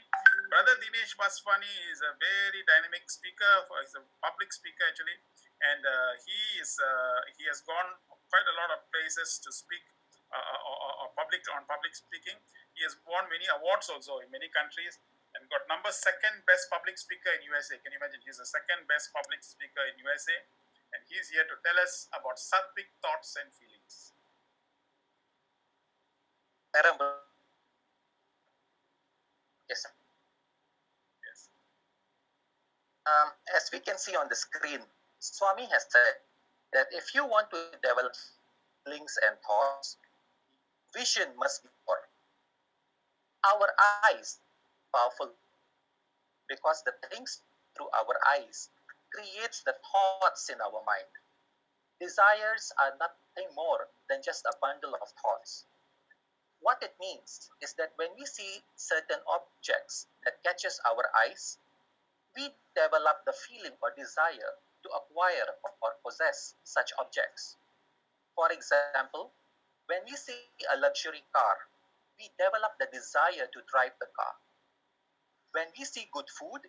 Speaker 2: Brother Dinesh Vaswani is a very dynamic speaker. He's a public speaker actually, and he has gone quite a lot of places to speak on public speaking. He has won many awards also in many countries, and got number 2nd best public speaker in USA. Can you imagine? He's the 2nd best public speaker in USA, and he's here to tell us about sattvic thoughts and feelings.
Speaker 8: Yes. Yes. As we can see on the screen, Swami has said that if you want to develop feelings and thoughts, vision must be poor. Our eyes are powerful because the things through our eyes creates the thoughts in our mind. Desires are nothing more than just a bundle of thoughts. What it means is that when we see certain objects that catches our eyes, we develop the feeling or desire to acquire or possess such objects. For example, when we see a luxury car, we develop the desire to drive the car. When we see good food,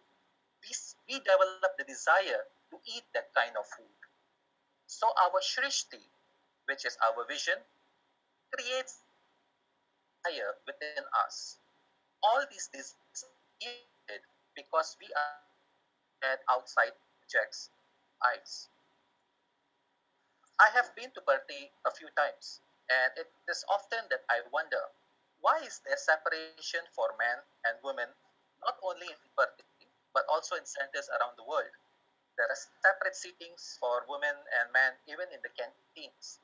Speaker 8: we develop the desire to eat that kind of food. So our shrishti, which is our vision, creates desire within us. All these desires are created because we are at outside objects' eyes. I have been to birthday a few times, and it is often that I wonder, why is there separation for men and women, not only in birthday, but also in centers around the world? There are separate seatings for women and men, even in the canteens.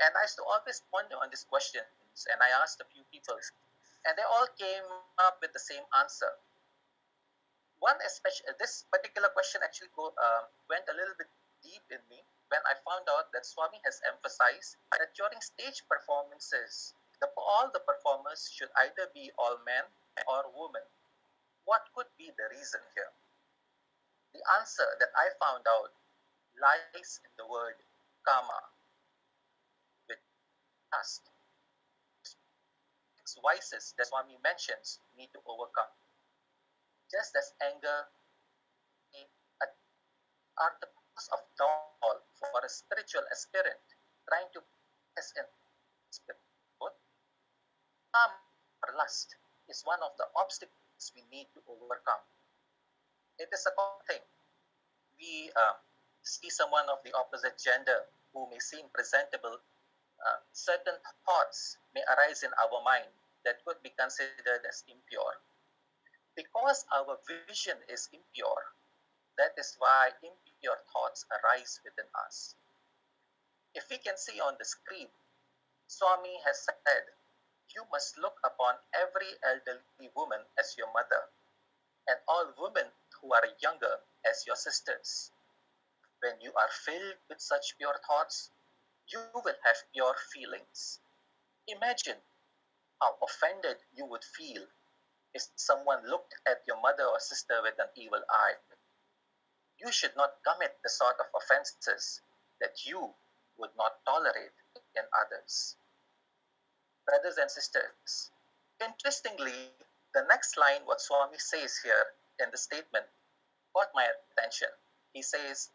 Speaker 8: And I used to always ponder on these questions, and I asked a few people, and they all came up with the same answer. One especially, this particular question actually went a little bit deep in me when I found out that Swami has emphasized that during stage performances, all the performers should either be all men or women. What could be the reason here? The answer that I found out lies in the word karma, which past vices that Swami mentions need to overcome. Just as anger are the cause of downfall for a spiritual aspirant trying to progress in spiritual, or lust is one of the obstacles we need to overcome. It is a common thing. We see someone of the opposite gender who may seem presentable. Certain thoughts may arise in our mind that could be considered as impure. Because our vision is impure, that is why impure thoughts arise within us. If we can see on the screen, Swami has said, you must look upon every elderly woman as your mother, and all women who are younger as your sisters. When you are filled with such pure thoughts, you will have pure feelings. Imagine how offended you would feel if someone looked at your mother or sister with an evil eye. You should not commit the sort of offenses that you would not tolerate in others. Brothers and sisters, interestingly, the next line, what Swami says here in the statement, caught my attention. He says,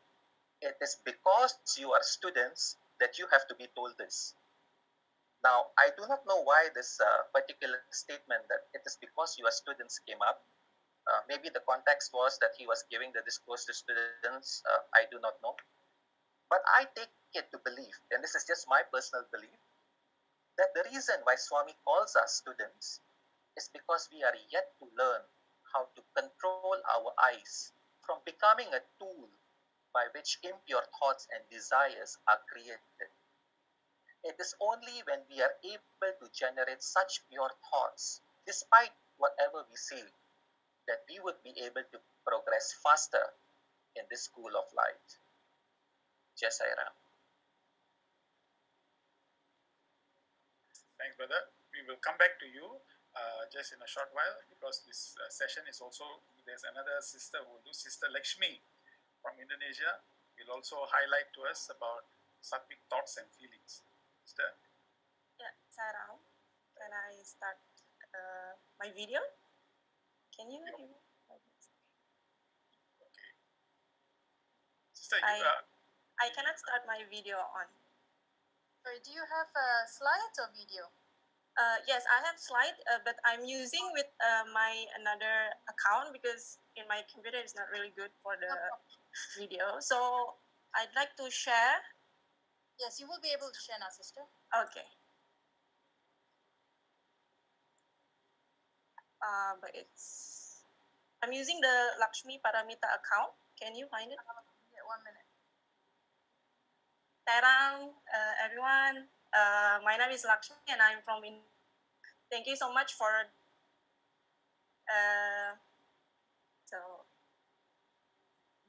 Speaker 8: it is because you are students that you have to be told this. Now, I do not know why this particular statement that it is because you are students came up. Maybe the context was that he was giving the discourse to students. I do not know. But I take it to believe, and this is just my personal belief, that the reason why Swami calls us students is because we are yet to learn how to control our eyes from becoming a tool by which impure thoughts and desires are created. It is only when we are able to generate such pure thoughts, despite whatever we see, that we would be able to progress faster in this school of life. Jai Sai Ram.
Speaker 2: Thanks, brother. We will come back to you just in a short while because this session is also, there's another sister who will do, Sister Lakshmi from Indonesia, will also highlight to us about sattvic thoughts and feelings. Sister?
Speaker 9: Yeah, Sarah, can I start my video? Can you hear me?
Speaker 2: Okay. Sister,
Speaker 9: I cannot start my video on.
Speaker 1: Sorry, do you have slides or video?
Speaker 9: Yes, I have slide, but I'm using with my another account because in my computer it's not really good for the video. So I'd like to share.
Speaker 1: Yes, you will be able to share now, sister.
Speaker 9: Okay. But I'm using the Lakshmi Paramita account. Can you find it?
Speaker 1: Yeah, 1 minute.
Speaker 9: Terang, everyone. My name is Lakshmi and I'm from India. Thank you so much for so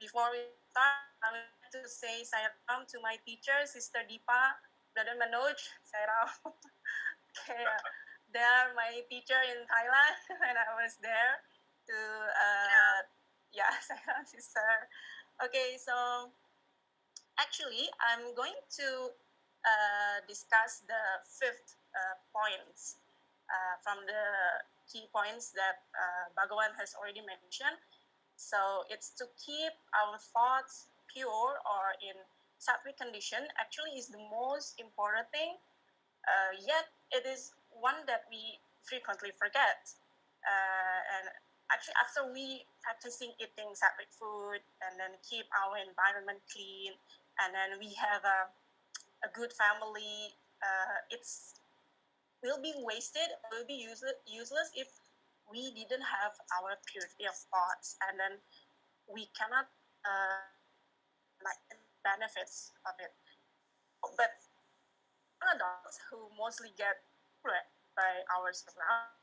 Speaker 9: before we start, I would like to say Sairam to my teacher, Sister Deepa, Brother Manoj, Sairam. Okay, they are my teacher in Thailand when I was there to yeah, Sairam sister. Okay, so actually I'm going to discuss the fifth points from the key points that Bhagavan has already mentioned. So it's to keep our thoughts pure or in sattvic condition actually is the most important thing. Yet it is one that we frequently forget. And actually, after we practicing eating sattvic food and then keep our environment clean, and then we have a good family, it's will be wasted or will be useless if we didn't have our purity of thoughts, and then we cannot like benefits of it. But adults who mostly get read by our surroundings,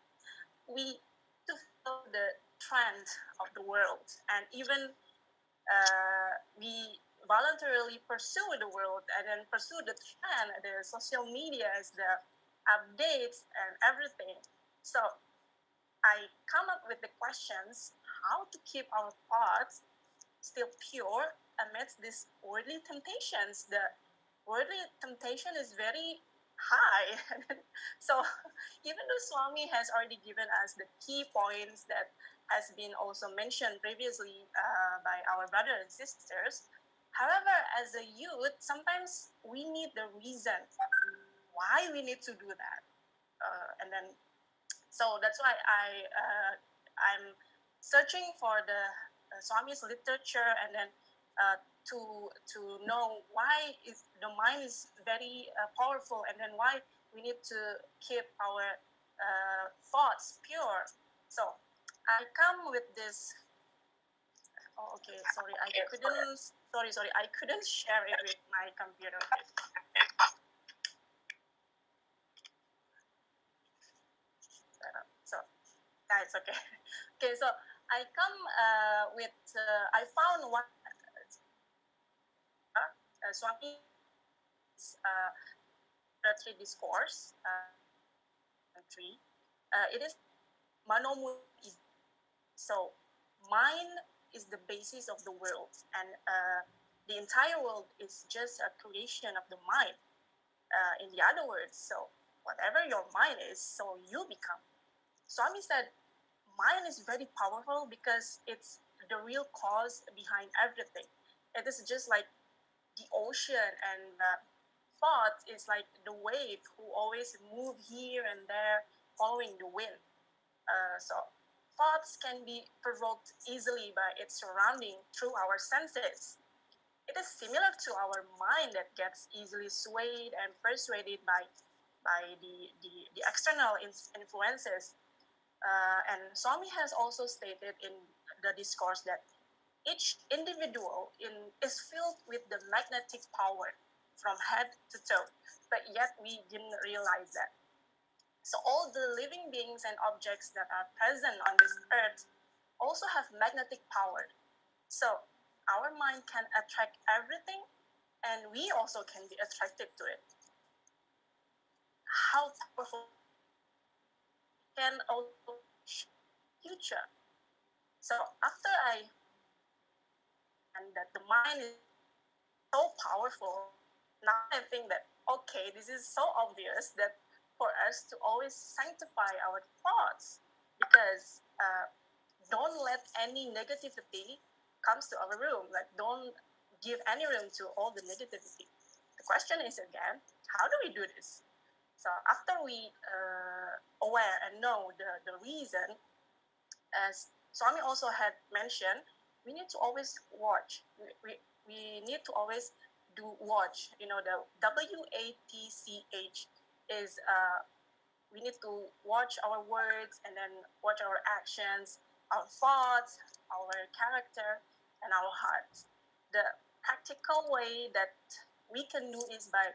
Speaker 9: we to follow the trend of the world, and even we voluntarily pursue the world and then pursue the trend, the social medias, the updates, and everything. So I come up with the questions how to keep our thoughts still pure amidst these worldly temptations. The worldly temptation is very high. So even though Swami has already given us the key points that has been also mentioned previously by our brothers and sisters, however, as a youth, sometimes we need the reason why we need to do that. And then, so that's why I'm searching for the Swami's literature, and then to know why is the mind is very powerful, and then why we need to keep our thoughts pure. So I come with this. Oh, okay. Sorry, I couldn't. Sorry. I couldn't share it with my computer. So it's okay. Okay, so I come with. I found one Swami three discourse three. It is manomudi. So mind is the basis of the world, and the entire world is just a creation of the mind. In the other words, so whatever your mind is, so you become. Swami said, mind is very powerful because it's the real cause behind everything. It is just like the ocean, and thought is like the wave who always move here and there following the wind. So thoughts can be provoked easily by its surrounding through our senses. It is similar to our mind that gets easily swayed and persuaded by the external influences. And Swami has also stated in the discourse that each individual is filled with the magnetic power from head to toe, but yet we didn't realize that. So all the living beings and objects that are present on this earth also have magnetic power. So our mind can attract everything, and we also can be attracted to it. How powerful can also future. So after I and that the mind is so powerful, now I think that okay, this is so obvious that for us to always sanctify our thoughts, because don't let any negativity comes to our room. Like don't give any room to all the negativity. The question is again, how do we do this? So after we aware and know the reason, as Swami also had mentioned, we need to always watch. We need to always do watch. You know, the WATCH is we need to watch our words and then watch our actions, our thoughts, our character, and our hearts. The practical way that we can do is by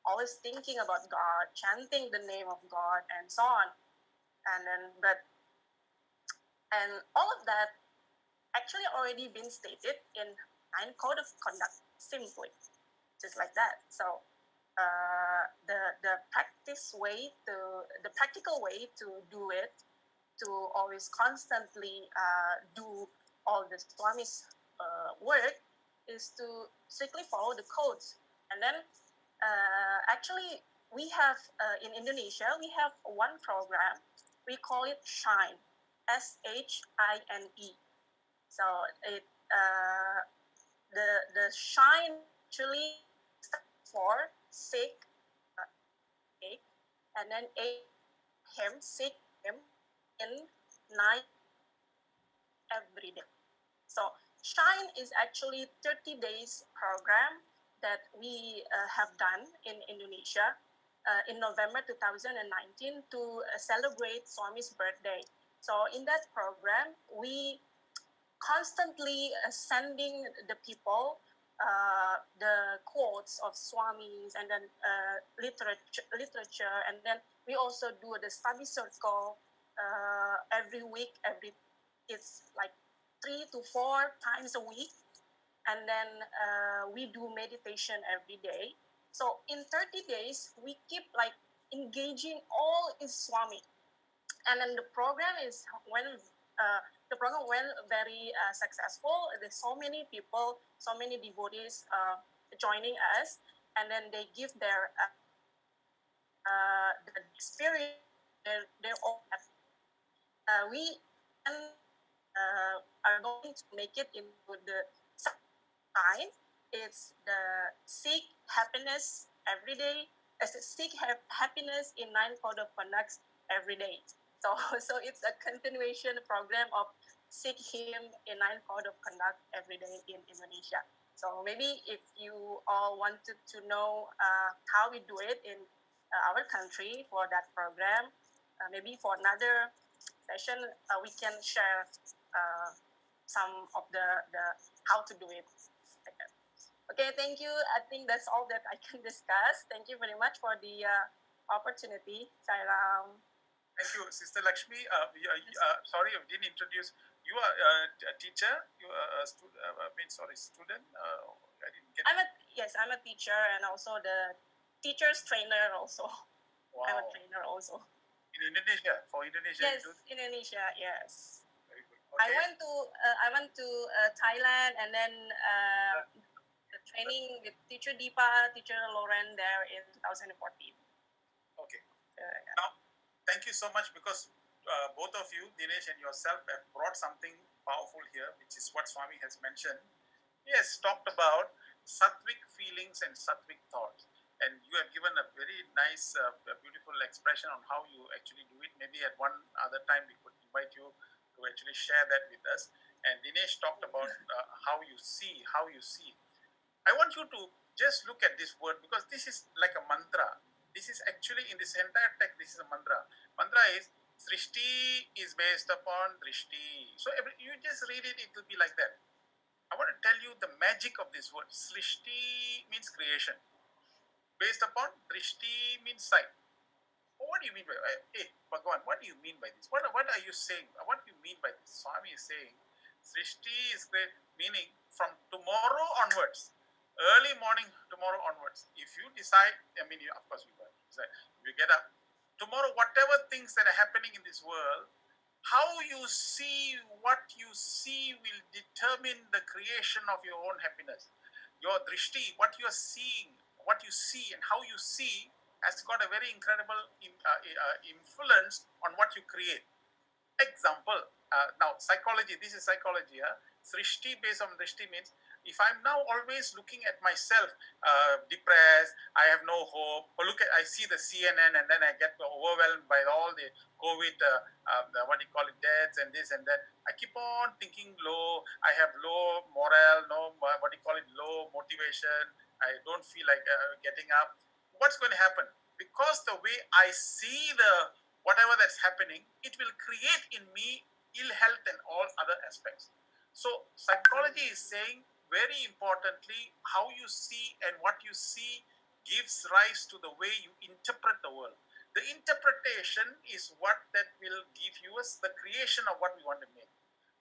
Speaker 9: always thinking about God, chanting the name of God, and so on. And then, and all of that actually already been stated in 9 Code of Conduct, simply, just like that. So the practical way to do it, to always constantly do all the Swami's work, is to strictly follow the codes. And then actually we have in Indonesia, we have one program. We call it Shine, SHINE. So it the Shine actually stands for sick, sick, and then him, sick him in 9 every day. So Shine is actually 30 days program that we have done in Indonesia in November 2019 to celebrate Swami's birthday. So in that program, we constantly sending the people the quotes of Swamis and then literature, and then we also do the study circle every week. It's like 3 to 4 times a week, and then we do meditation every day. So in 30 days, we keep like engaging all in Swami, and then the program went very successful. There's so many people, so many devotees joining us, and then they give the experience their own. We are going to make it into the sign. It's the seek happiness every day. Seek happiness in 9 code of conduct every day. So, so it's a continuation program of seek him in 9 code of conduct every day in Indonesia. So maybe if you all wanted to know how we do it in our country for that program, maybe for another session we can share some of the how to do it. Okay, thank you. I think that's all that I can discuss. Thank you very much for the opportunity, Sairam.
Speaker 2: Thank you, Sister Lakshmi. Sorry, I didn't introduce. You are a teacher. You are a student. I didn't get.
Speaker 9: I'm a teacher and also the teacher's trainer also.
Speaker 2: Wow.
Speaker 9: I'm a trainer also.
Speaker 2: In Indonesia, for Indonesia.
Speaker 9: Yes, Indonesia. Yes.
Speaker 2: Very good. Okay.
Speaker 9: I went to Thailand, and then the training with teacher Deepa, teacher Lauren there in 2014.
Speaker 2: Okay. Now, thank you so much, because both of you, Dinesh and yourself, have brought something powerful here, which is what Swami has mentioned. He has talked about sattvic feelings and sattvic thoughts. And you have given a very nice, beautiful expression on how you actually do it. Maybe at one other time we could invite you to actually share that with us. And Dinesh talked about how you see. I want you to just look at this word, because this is like a mantra. This is actually, in this entire text, this is a mantra. Mantra is, Srishti is based upon Drishti. So you just read it, it will be like that. I want to tell you the magic of this word. Srishti means creation. Based upon Drishti means sight. What do you mean by hey, Bhagavan, what do you mean by this? What are you saying? What do you mean by this? Swami is saying, Srishti is great, meaning from tomorrow onwards, early morning tomorrow onwards. If you decide, of course you decide, you get up, tomorrow, whatever things that are happening in this world, how you see what you see will determine the creation of your own happiness. Your drishti, what you are seeing, what you see and how you see has got a very incredible influence on what you create. Example, now psychology, this is psychology. Srishti based on drishti means, if I'm now always looking at myself depressed, I have no hope, or I see the CNN and then I get overwhelmed by all the COVID, deaths and this and that. I keep on thinking low. I have low morale, low motivation. I don't feel like getting up. What's going to happen? Because the way I see the whatever that's happening, it will create in me ill health and all other aspects. So psychology is saying, very importantly, how you see and what you see gives rise to the way you interpret the world. The interpretation is what that will give you us the creation of what we want to make.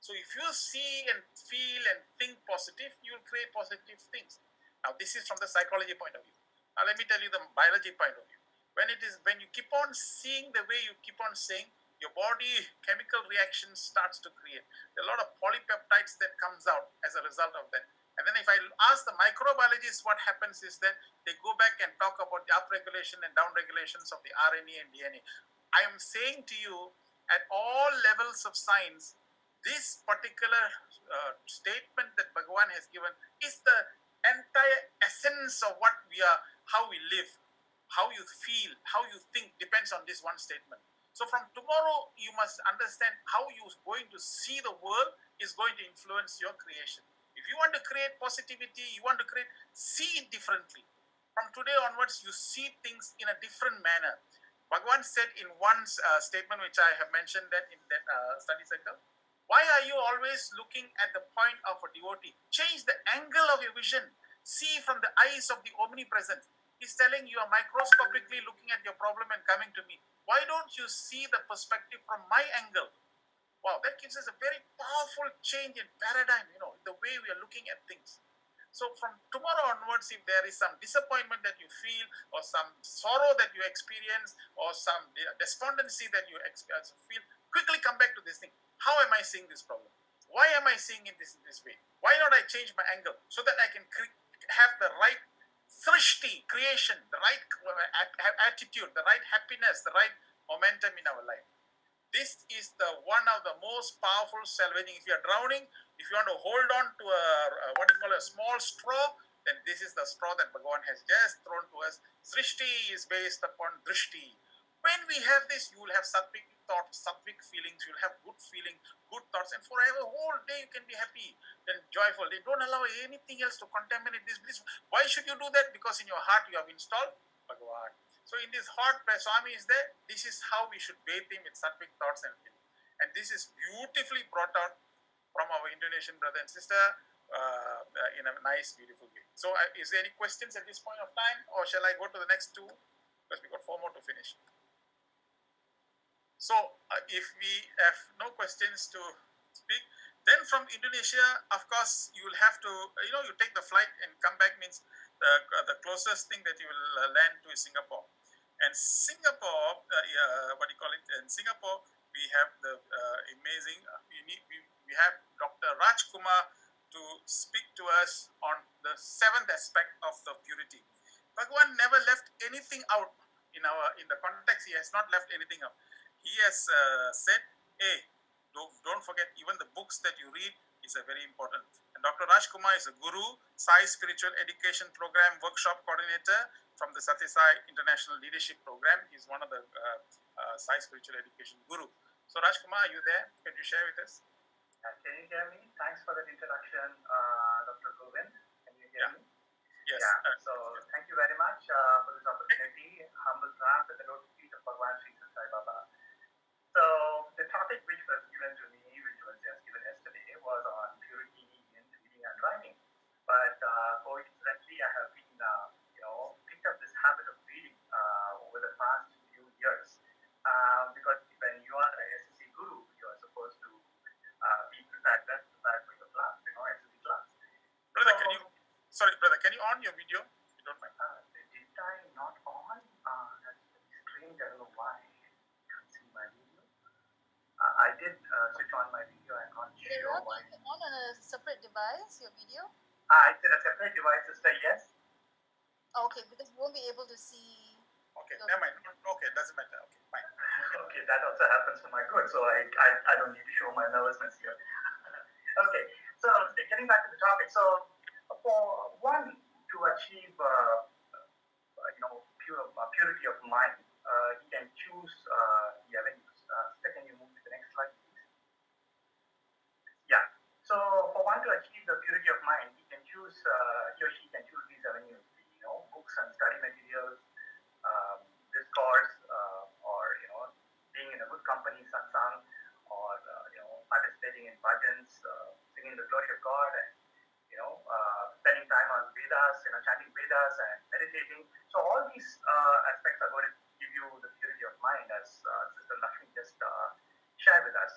Speaker 2: So if you see and feel and think positive, you will create positive things. Now this is from the psychology point of view. Now let me tell you the biology point of view. When you keep on seeing the way you keep on saying, your body chemical reaction starts to create. There are a lot of polypeptides that comes out as a result of that. And then if I ask the microbiologists, what happens is that they go back and talk about the upregulation and downregulations of the RNA and DNA. I am saying to you, at all levels of science, this particular statement that Bhagavan has given is the entire essence of what we are, how we live, how you feel, how you think depends on this one statement. So from tomorrow, you must understand how you're going to see the world is going to influence your creation. If you want to create positivity, you want to create, see it differently. From today onwards, you see things in a different manner. Bhagavan said in one statement, which I have mentioned that in that study cycle, why are you always looking at the point of a devotee? Change the angle of your vision. See from the eyes of the omnipresent. He's telling you are microscopically looking at your problem and coming to me. Why don't you see the perspective from my angle? Wow, that gives us a very powerful change in paradigm, the way we are looking at things. So from tomorrow onwards, if there is some disappointment that you feel, or some sorrow that you experience, or some despondency that you feel, quickly come back to this thing. How am I seeing this problem? Why am I seeing it this way? Why not I change my angle so that I can have the right srishti, creation, the right attitude, the right happiness, the right momentum in our life? This is the one of the most powerful salvaging. If you are drowning, if you want to hold on to a small straw, then this is the straw that Bhagavan has just thrown to us. Srishti is based upon drishti. When we have this, you will have sattvic thoughts, sattvic feelings, you will have good feeling, good thoughts, and forever, whole day you can be happy and joyful. They don't allow anything else to contaminate this bliss. Why should you do that? Because in your heart you have installed Bhagavan. So in this heart where Swami is there, this is how we should bathe him with sattvic thoughts and feelings. And this is beautifully brought out from our Indonesian brother and sister in a nice, beautiful way. So is there any questions at this point of time, or shall I go to the next two? Because we got 4 more to finish. So if we have no questions to speak, then from Indonesia, of course, you will have to, you take the flight and come back, means the closest thing that you will land to is Singapore. And Singapore, what do you call it? In Singapore, we have the amazing, we have Dr. Raj Kumar to speak to us on the 7th aspect of the purity. Bhagavan never left anything out in the context. He has not left anything out. He has said, hey, don't forget, even the books that you read is a very important. And Dr. Raj Kumar is a guru, Sai Spiritual Education Program Workshop Coordinator from the Satya Sai International Leadership Program. He's one of the Sai Spiritual Education Guru. So Raj Kumar, are you there? Can you share with us?
Speaker 10: Can you hear me? Thanks for that introduction, Dr. Govind. Can you hear me?
Speaker 2: Yes.
Speaker 10: Yeah. So thank you very much for this opportunity. Humble pranam at the lotus feet of Bhagavan Sri Sai Baba. So the topic which was given to me, which was just given yesterday, was on purity in reading and writing. But coincidentally, I have been, picked up this habit of reading over the past few years. Because when you are a SSC guru, you are supposed to be prepared for your class, SSC class.
Speaker 2: Brother, can you on your video? You don't mind.
Speaker 10: Did I not on? That's very strange. I don't know why. I can't see my video. I did switch on my video. I'm not sure why.
Speaker 1: Is it on a separate device, your video?
Speaker 10: It's in a separate device, sister, yes.
Speaker 1: Okay, because you won't be able to see.
Speaker 2: Okay, never mind. Okay, doesn't matter. Okay, fine.
Speaker 10: Okay, that also happens for my good, so I don't need to show my nervousness here. Okay, so getting back to the topic. So for one to achieve purity of mind, he can choose the avenues. Can you move to the next slide, please? Yeah. So for one to achieve the purity of mind, he can choose, he or she can choose these avenues. Books and study materials, discourse, or being in a good company, satsang, or participating in bhajans, singing the glory of God, and spending time on Vedas, chanting Vedas and meditating. So all these aspects are going to give you the purity of mind, as Sister Lakshmi just shared with us.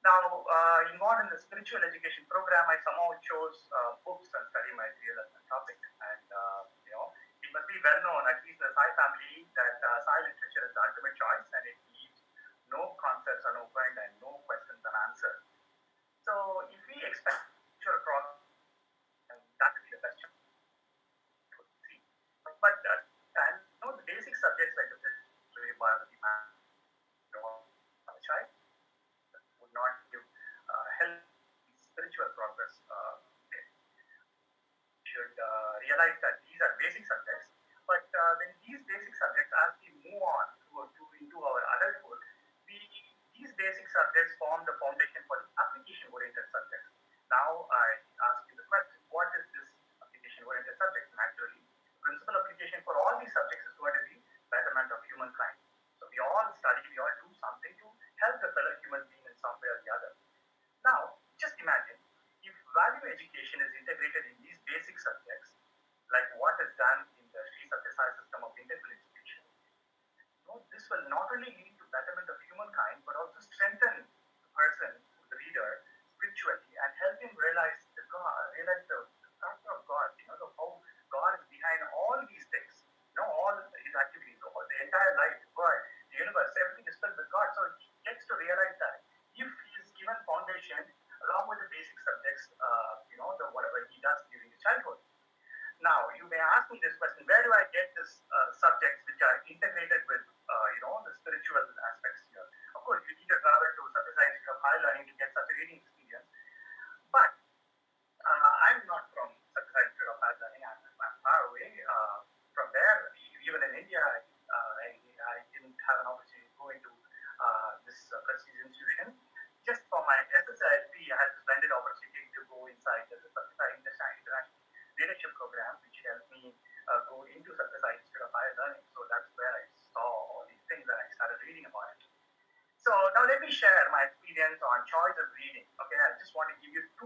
Speaker 10: Now, involved in the spiritual education program, I somehow chose books and study material as a topic. And, it must be well known, at least in the Sai family, that Sai literature is the ultimate choice, and it leaves no concepts unopened and no questions unanswered. So, if we expect spiritual progress and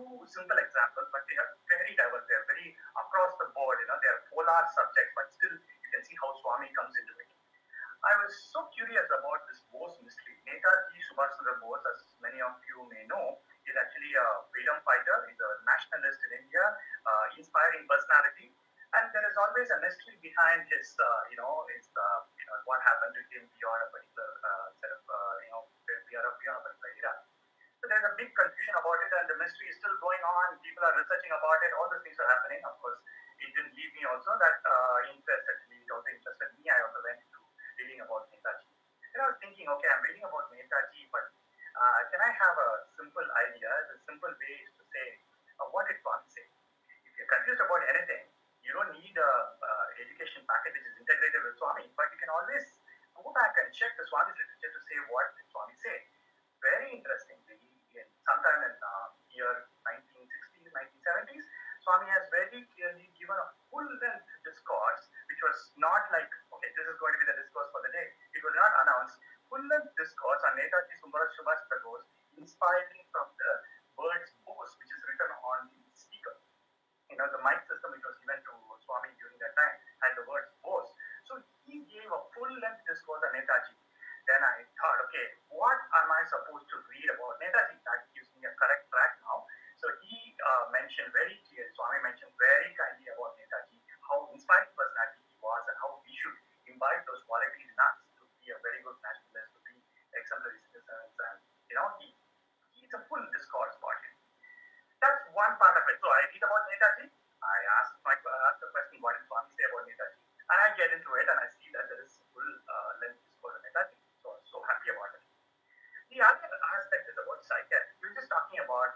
Speaker 10: two simple examples, but they are very diverse. They are very across the board. They are polar subjects, but still you can see how Swami comes into it. I was so curious about this Bose mystery. Netaji Subhash Chandra Bose, as many of you may know, is actually a freedom fighter. He's a nationalist in India, inspiring personality. And there is always a mystery behind his, what happened to him beyond a particular set of, beyond a particular era. So there's a big confusion about it, and the mystery is still going on. People are researching about it. All those things are happening. Of course, it didn't leave me also that interest. Actually, it also interested me. I also went into reading about Netaji. And I was thinking, okay, I'm reading about Netaji, but can I have a simple idea? The simple way is to say, what did Swami say? If you're confused about anything, you don't need a education package which is integrated with Swami, but you can always go back and check the Swami's literature to say what did Swami say. Very interestingly, sometime in year 1960s, 1970s, Swami has very clearly given a full-length discourse, which was not like, okay, this is going to be the discourse for the day. It was not announced. Full-length discourse on Netaji Subhash Chandra Bose, inspiring from the words Bose, which is written on the speaker. The mic system which was given to Swami during that time had the words Bose. So he gave a full-length discourse on Netaji. Then I thought, okay, what am I supposed to read about Netaji? That gives me a correct track now. So he mentioned very clearly, Swami mentioned very kindly about Netaji, how inspiring personality he was and how we should imbibe those qualities in us to be a very good nationalist, to be exemplary citizens. And, he's a full discourse about him. That's one part of it. So I read about Netaji. I ask the question, what did Swami say about Netaji? And I get into it and I see that there is full length discourse on Netaji. So I'm so happy about it. The other aspect is about psychiatry. We were just talking about,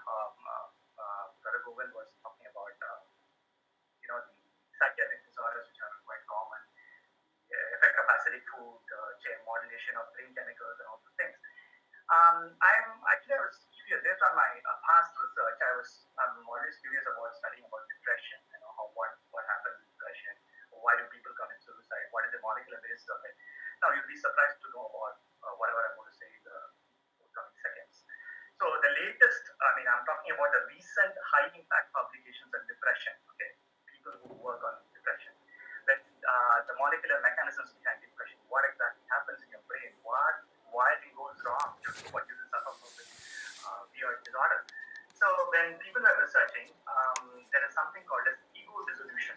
Speaker 10: Brother Govind was talking about, the psychiatric disorders which are quite common, the effect of acidic food, chain modulation of brain chemicals and all those things. I was curious based on my past research. I'm always curious about studying about depression. What happens in depression? Why do people commit suicide? What is the molecular basis of it? Now you'll be surprised to know about whatever I'm going to say in the coming seconds. So the latest, I'm talking about the recent high impact publications on depression. Okay, people who work on depression. The molecular mechanisms behind depression. What exactly happens in your brain? Why it goes wrong? What you suffer from this weird disorder. So when people are researching, there is something called as ego dissolution.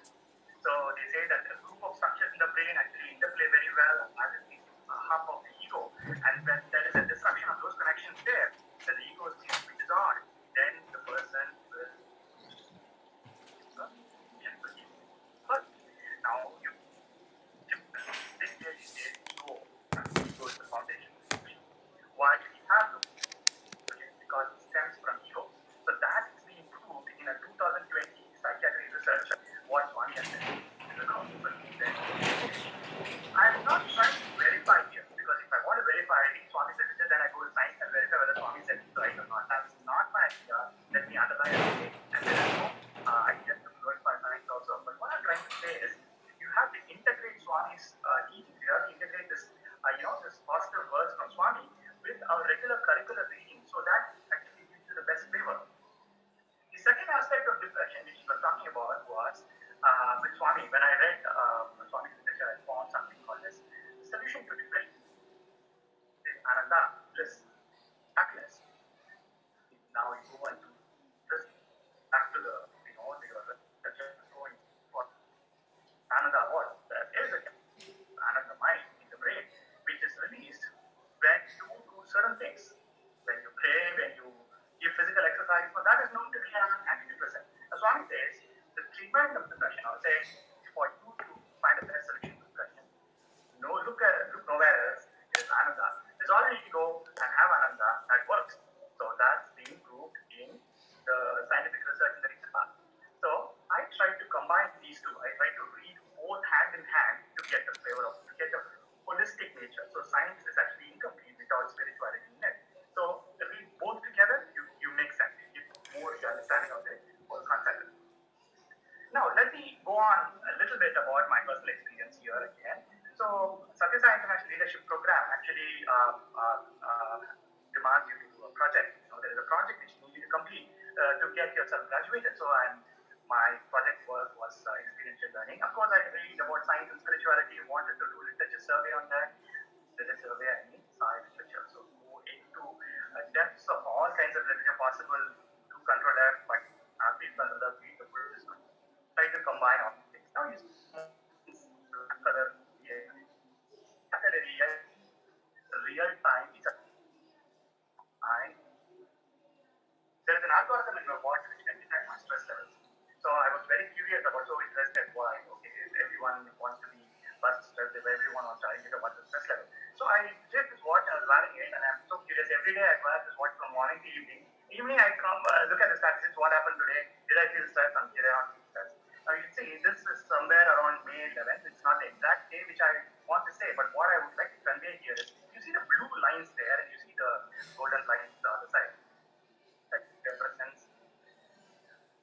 Speaker 10: So they say that a group of structures in the brain actually interplay very well as it is a hub of the ego. And when there is a disruption of those connections there, then the ego seems to be dissolved. Then the person will but now you this clearly says ego. Ego is the foundation. Why do we have to? Because it stems from ego. So that is being proved in a 2020 psychiatric research. What Swami has said. This is how people then. I'm not trying to verify here because if I want to verify Swami's literature, then I go to science and verify whether Swami said it right or not. That's not my idea. Let me underline it. And there is no idea to verify science also. But what I'm trying to say is you have to integrate Swami's teachings. You have to integrate this, this positive words from Swami with our regular curricular reading so that actually gives you the best flavor. The second aspect of depression, which we were talking about, was with Swami. When I read Swami's literature, I found something called as the solution to depression. Ananda, bliss, happiness. Now you go into this back to the going for Ananda what? There is a Ananda mind in the brain which is released when you do certain things. When you pray, when you give physical exercise, so that is known to be an antidepressant. As Swami says, the treatment of depression, I would say, for you to find a best solution to depression, look nowhere else, it is Ananda. There's already to go and have Ananda that works. So that's being proved in the scientific research in the recent past. So I try to combine these two. I try to read both hand in hand to get the flavor of, to get the holistic nature. So science is actually incomplete without spirituality in it. So read both together, you make sense. You get more understanding of the whole concept. Now let me go on a little bit about my personal experience here again. So Satyasai International Leadership Program actually demands you to do a project. There is a project which you need to complete to get your graduated. So my project work was experiential learning. Of course, I read about science and spirituality, wanted to do literature survey on that. Did a survey and science literature. So go into depths of all kinds of literature possible to control F, but please consider read the full discussion. Try to combine all things. Now you see color after a real time, it's a I there is an algorithm in my watch which can detect my stress levels. So I was very curious about so interested why. Okay, if everyone wants to be less stressed, if everyone wants to identify what's the stress level. So I did this watch and I was wearing it, and I'm so curious. Every day I wear this watch from morning to evening. Evening I come look at the statistics. What happened today? Did I feel stressed? Did I not feel stressed? Now you see, this is somewhere around May 11th. It's not the exact day which I want to say, but what I would like to convey here is you see the blue lines there, and you see the golden lines on the other side. That represents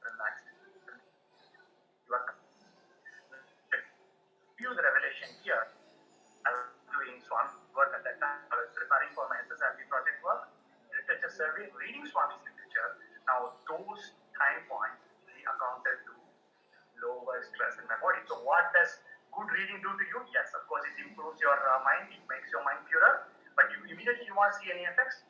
Speaker 10: relaxed. You are view the revelation here. I was doing Swami work at that time. I was preparing for my SSRP project work, literature survey, reading Swami's literature. Now those time points we accounted to lower stress in my body. So what does good reading do to you? Yes, of course, it improves your mind. It makes your mind purer. But you immediately you want to see any effects.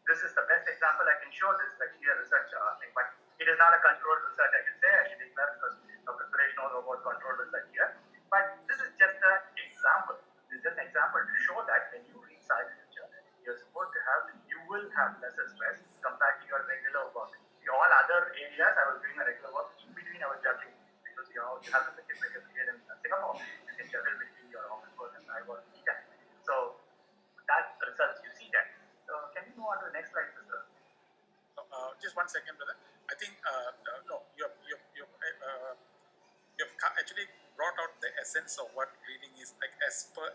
Speaker 10: This is the best example I can show. This is actually a research thing, but it is not a controlled research. I can say I should declare because Dr. Suresh knows about controlled research here. But this is just an example. This is just an example to show that when you read science literature, you're supposed to have, you will have lesser stress compared to your regular work. The all other areas I was doing a regular work. In between I was juggling because you have to circuit breaker period in Singapore. You can juggle between your office work and I work. So that results you see that. So can you move on to the next slide, sir?
Speaker 2: Just 1 second, brother. I think no, you've actually brought out the essence of what reading is like as per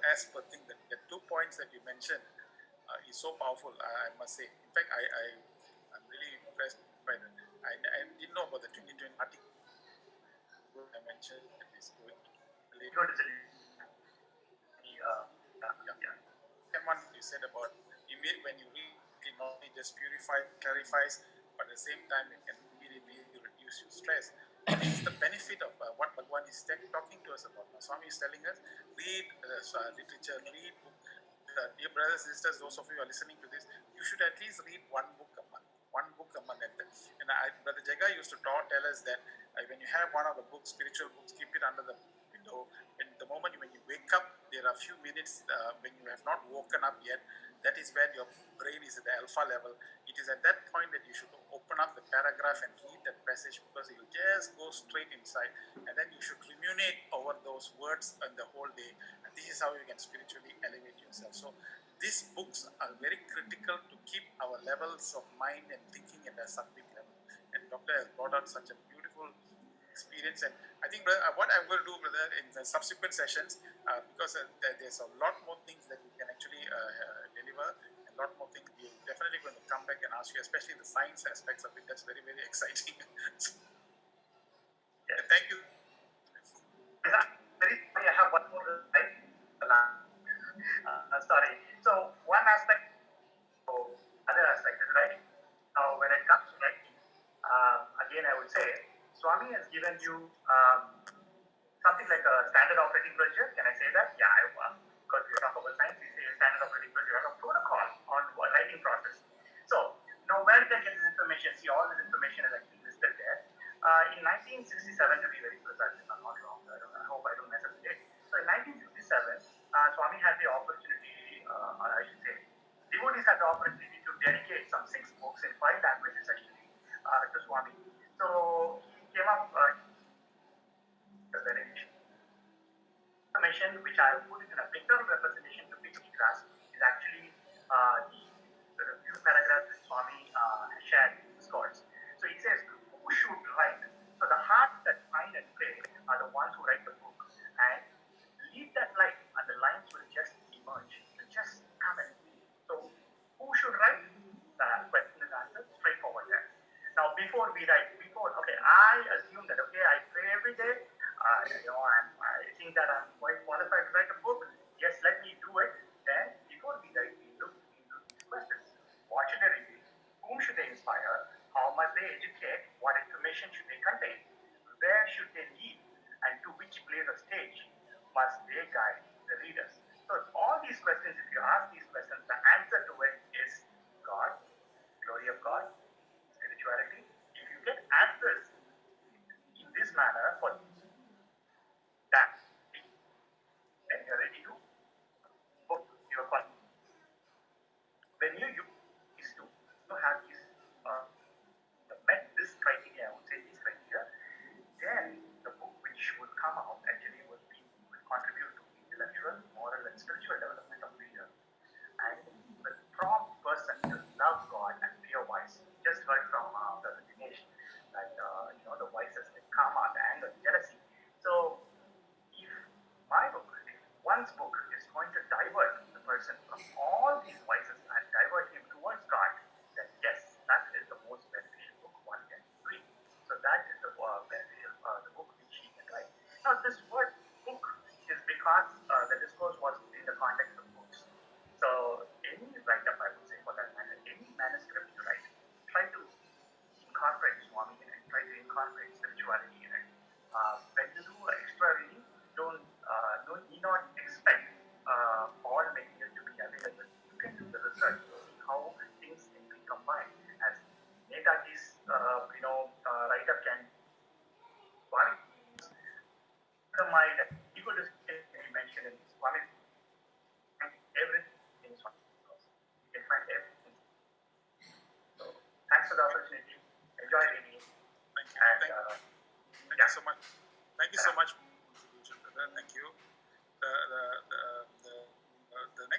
Speaker 2: thing. That the 2 points that you mentioned is so powerful. I must say. In fact, I'm really impressed by that. I didn't know about the 2020 article I mentioned that is going to one you said about when you read it not only just clarifies, but at the same time it can immediately reduce your stress. This is the benefit of what Bhagwan is talking to us about. Now, Swami is telling us, read literature, read book. Dear brothers and sisters, those of you who are listening to this, you should at least read one book a month. One book a month. And Brother Jaga used to tell us that when you have one of the books, spiritual books, keep it under the window. And the moment when you wake up, there are a few minutes when you have not woken up yet. That is where your brain is at the alpha level. It is at that point that you should open up the paragraph and read that passage because it will just go straight inside. And then you should ruminate over those words and the whole day. And this is how you can spiritually elevate yourself. So these books are very critical to keep our levels of mind and thinking at a sattvic level. And Doctor has brought out such a beautiful experience, and I think what I'm going to do, brother, in the subsequent sessions, because there's a lot more things that we can actually deliver, a lot more things we're definitely going to come back and ask you, especially the science aspects of it. That's very, very exciting. Thank you.
Speaker 10: I have one more slide. Sorry. So one aspect, other aspect is right. Now, when it comes to writing, again, I would say Swami has given you something like a standard operating procedure. Can I say that? Yeah, because we talk about science, we say standard operating procedure, a protocol on writing process. So now, where can I get this information? See, all this information is actually listed there. In 1967, to be very precise, if I'm not wrong, I hope I don't mess up the date. So in 1967, Swami had the opportunity, or I should say, devotees had the opportunity to dedicate some 6 books in 5 languages actually to Swami. So he came up information which I put it in a pictorial representation to quickly grasp is actually the few paragraphs that Swami shared in his course. So he says, who should write? So the hearts that find and pray are the ones who write the book. And leave that light and the lines will just emerge. Will just come in. So who should write? The question is answered straightforward there. Now before we write, I assume that I pray every day. I think that I'm quite qualified to write a book. Yes, let me do it. Then before we write, we look into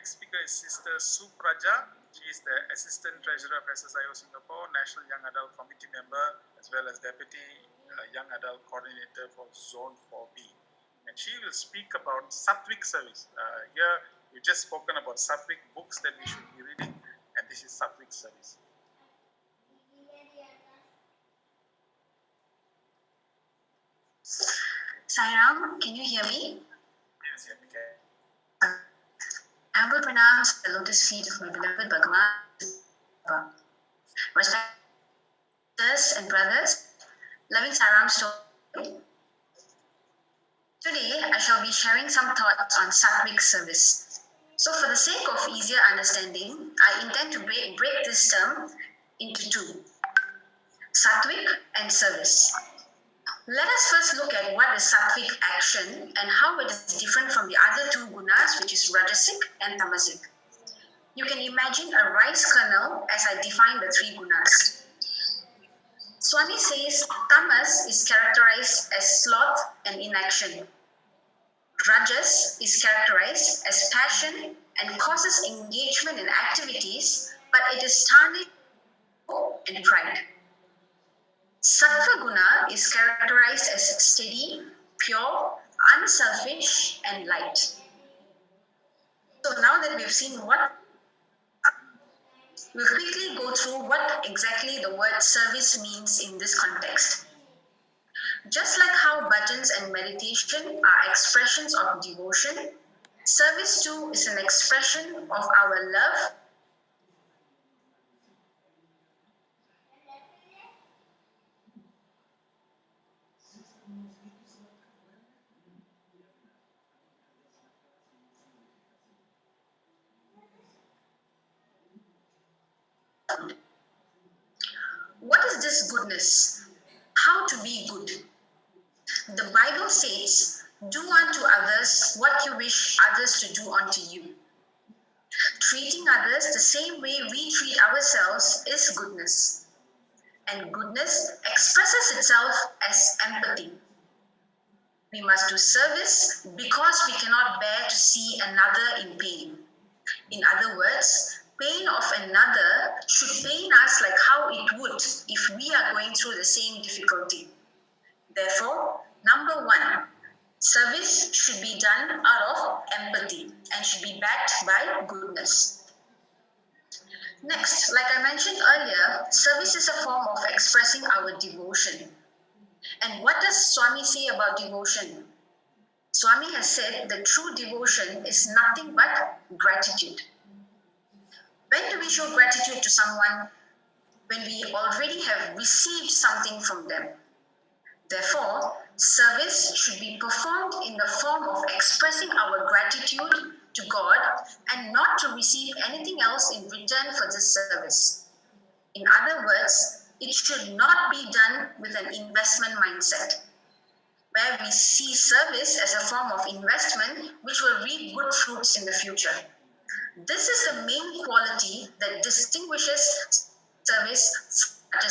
Speaker 2: next speaker is Sister Supraja. She is the Assistant Treasurer of SSIO Singapore, National Young Adult Committee member, as well as Deputy Young Adult Coordinator for Zone 4B. And she will speak about Sattvic service. Here, we've just spoken about Sattvic books that we should be reading, and this is Sattvic service.
Speaker 11: Sairam, can you hear me?
Speaker 2: Yes, yeah, we can.
Speaker 11: I will pronounce the lotus feet of my beloved Bhagavan. Respected and brothers, loving Sairam story. Today, I shall be sharing some thoughts on Sattvic service. So for the sake of easier understanding, I intend to break this term into two: Sattvic and service. Let us first look at what is Sattvic action and how it is different from the other two gunas, which is Rajasic and Tamasic. You can imagine a rice kernel as I define the three gunas. Swami says Tamas is characterized as sloth and inaction. Rajas is characterized as passion and causes engagement in activities, but it is tarnished and pride. Sattva guna is characterized as steady, pure, unselfish, and light. So now that we've seen what, we'll quickly go through what exactly the word service means in this context. Just like how bhajans and meditation are expressions of devotion, service too is an expression of our love . What is this goodness? How to be good? The Bible says, do unto others what you wish others to do unto you. Treating others the same way we treat ourselves is goodness. And goodness expresses itself as empathy. We must do service because we cannot bear to see another in pain. In other words, pain of another should pain us like how it would if we are going through the same difficulty. Therefore, number one, service should be done out of empathy and should be backed by goodness. Next, like I mentioned earlier, service is a form of expressing our devotion. And what does Swami say about devotion? Swami has said that true devotion is nothing but gratitude. When do we show gratitude to someone? When we already have received something from them. Therefore, service should be performed in the form of expressing our gratitude to God and not to receive anything else in return for this service. In other words, it should not be done with an investment mindset, where we see service as a form of investment which will reap good fruits in the future. This is the main quality that distinguishes service from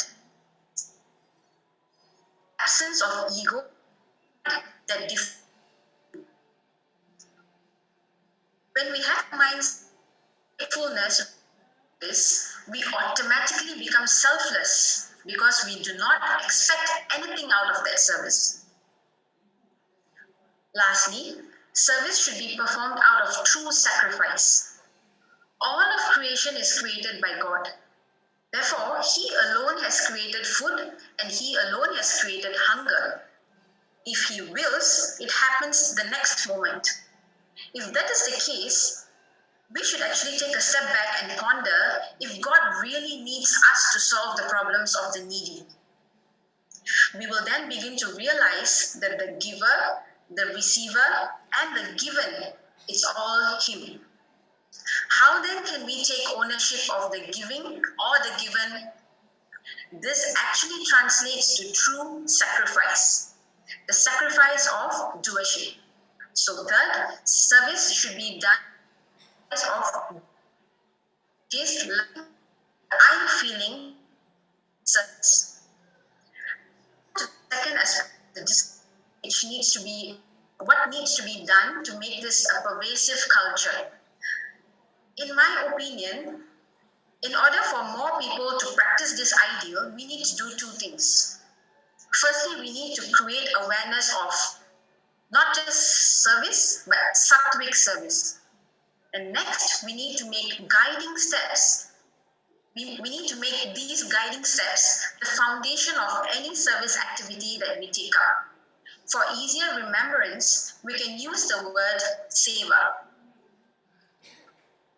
Speaker 11: absence of ego that when we have mindfulness, we automatically become selfless because we do not expect anything out of that service. Lastly, service should be performed out of true sacrifice. All of creation is created by God. Therefore, He alone has created food and He alone has created hunger. If He wills, it happens the next moment. If that is the case, we should actually take a step back and ponder if God really needs us to solve the problems of the needy. We will then begin to realize that the giver, the receiver, and the given is all Him. How then can we take ownership of the giving or the given? This actually translates to true sacrifice, the sacrifice of doership. So third, service should be done of this I'm feeling service. The second aspect, which needs to be what needs to be done to make this a pervasive culture. In my opinion, in order for more people to practice this ideal, we need to do two things. Firstly, we need to create awareness of not just service, but sattvic service. And next, we need to make guiding steps. We need to make these guiding steps the foundation of any service activity that we take up. For easier remembrance, we can use the word seva.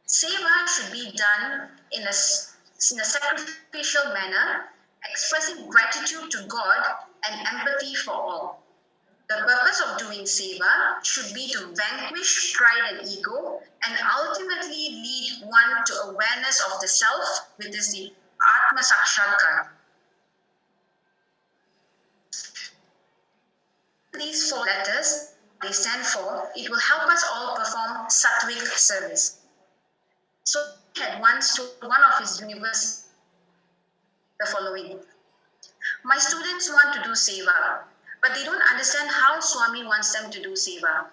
Speaker 11: Seva should be done in a sacrificial manner, expressing gratitude to God and empathy for all. The purpose of doing seva should be to vanquish pride and ego and ultimately lead one to awareness of the self, which is the Atma Sakshatkar. These four letters they stand for, it will help us all perform sattvic service. So he had once told one of his universities the following. My students want to do seva, but they don't understand how Swami wants them to do seva.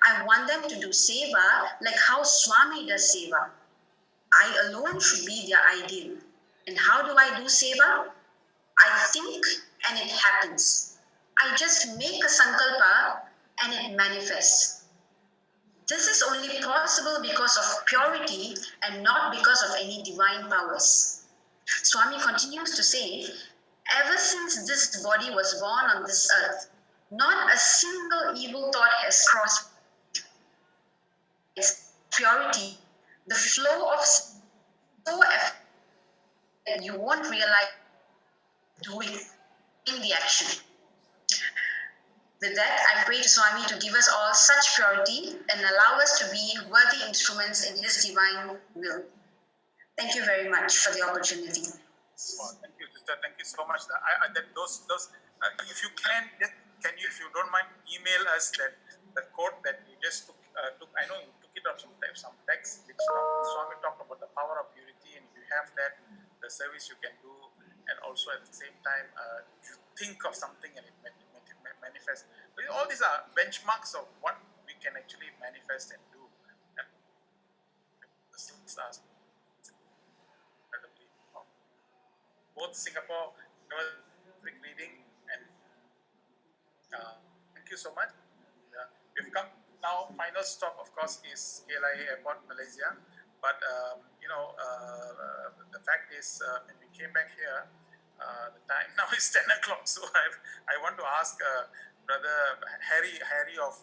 Speaker 11: I want them to do seva like how Swami does seva. I alone should be their ideal. And how do I do seva? I think and it happens. I just make a sankalpa and it manifests. This is only possible because of purity and not because of any divine powers. Swami continues to say, ever since this body was born on this earth, not a single evil thought has crossed purity. The flow of so that you won't realize doing in the action. With that, I pray to Swami to give us all such purity and allow us to be worthy instruments in His divine will. Thank you very much for the opportunity.
Speaker 2: Well, thank you, sister. Thank you so much. If you can you, if you don't mind, email us the quote that you just took. I know you took it up some text. Which Swami talked about the power of purity, and if you have that, the service you can do, and also at the same time, you think of something and it manifests. All these are benchmarks of what we can actually manifest and do. And this is incredibly both Singapore quick reading and thank you so much. We've come now. Final stop, of course, is KLIA Airport, Malaysia. But the fact is, when we came back here, the time now is 10 o'clock. So I want to ask Brother Harry of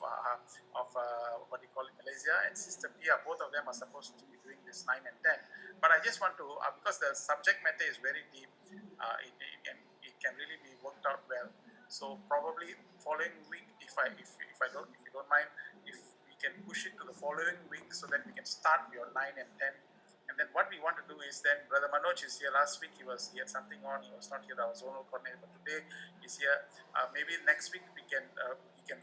Speaker 2: what do you call it, Malaysia, and Sister Pia. Both of them are supposed to be doing this 9 and 10. But I just want to, because the subject matter is very deep, it can really be worked out well. So probably following week, if you don't mind, if we can push it to the following week so that we can start your 9 and 10. And then what we want to do is then Brother Manoj is here. Last week he had something on. He was not here. I was zonal coordinator. But today he's here. Maybe next week we can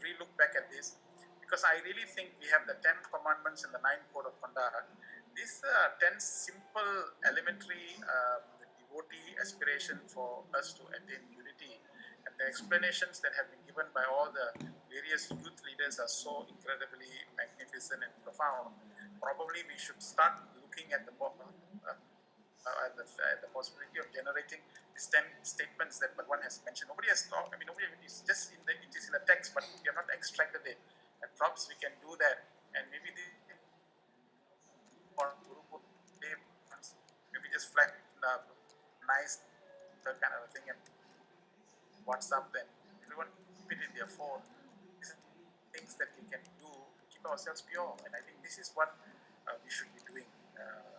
Speaker 2: re-look back at this, because I really think we have the 10 commandments and the 9 code of conduct. These 10 simple, elementary devotee aspiration for us to attain unity. And the explanations that have been given by all the various youth leaders are so incredibly magnificent and profound. Probably we should start looking at the possibility of generating these 10 statements that Bhagwan has mentioned. Nobody has talked. It's just it is in the text, but we have not extracted it. And perhaps we can do that. And maybe maybe just flat, nice kind of a thing, and WhatsApp, then everyone keep it in their phone. These are things that we can do to keep ourselves pure, and I think this is what we should be doing.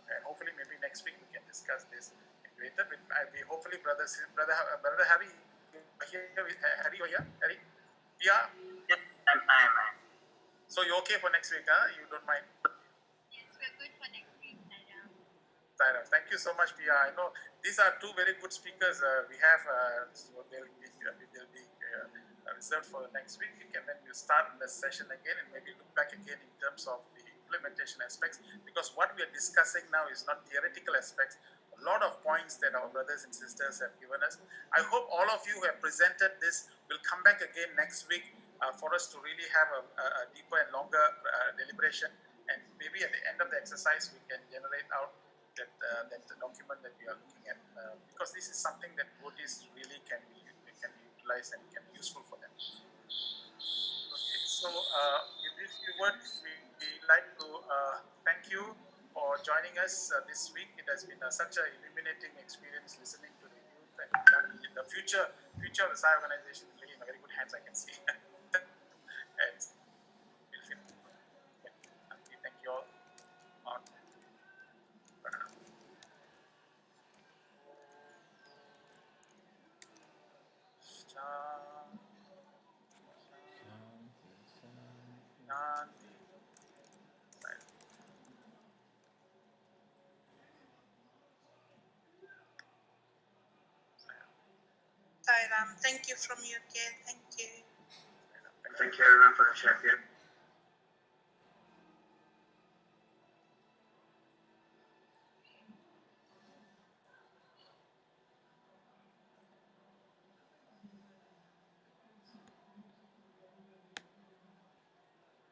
Speaker 2: And hopefully, maybe next week we can discuss this greater. Hopefully, brother Harry, Harry, yeah.
Speaker 10: Yes, I'm.
Speaker 2: So you're okay for next week, huh? You don't mind?
Speaker 7: Yes, we're good for next week,
Speaker 2: Tyra. Thank you so much, Pia. I know these are two very good speakers. We have they'll be reserved for the next week, and then we'll start the session again and maybe look back again in terms of the implementation aspects, because what we are discussing now is not theoretical aspects. A lot of points that our brothers and sisters have given us. I hope all of you who have presented this will come back again next week for us to really have a deeper and longer deliberation and maybe at the end of the exercise we can generate out that the document that we are looking at, because this is something that devotees really can be utilized and can be useful for them. Okay, so with these few words, we like to thank you for joining us this week. It has been such an illuminating experience listening to the youth, and the future of the Sai organization is really in a very good hands, I can see. And we thank you all. On
Speaker 7: Sairam, thank you from UK. Thank you.
Speaker 10: Thank you everyone for the champion.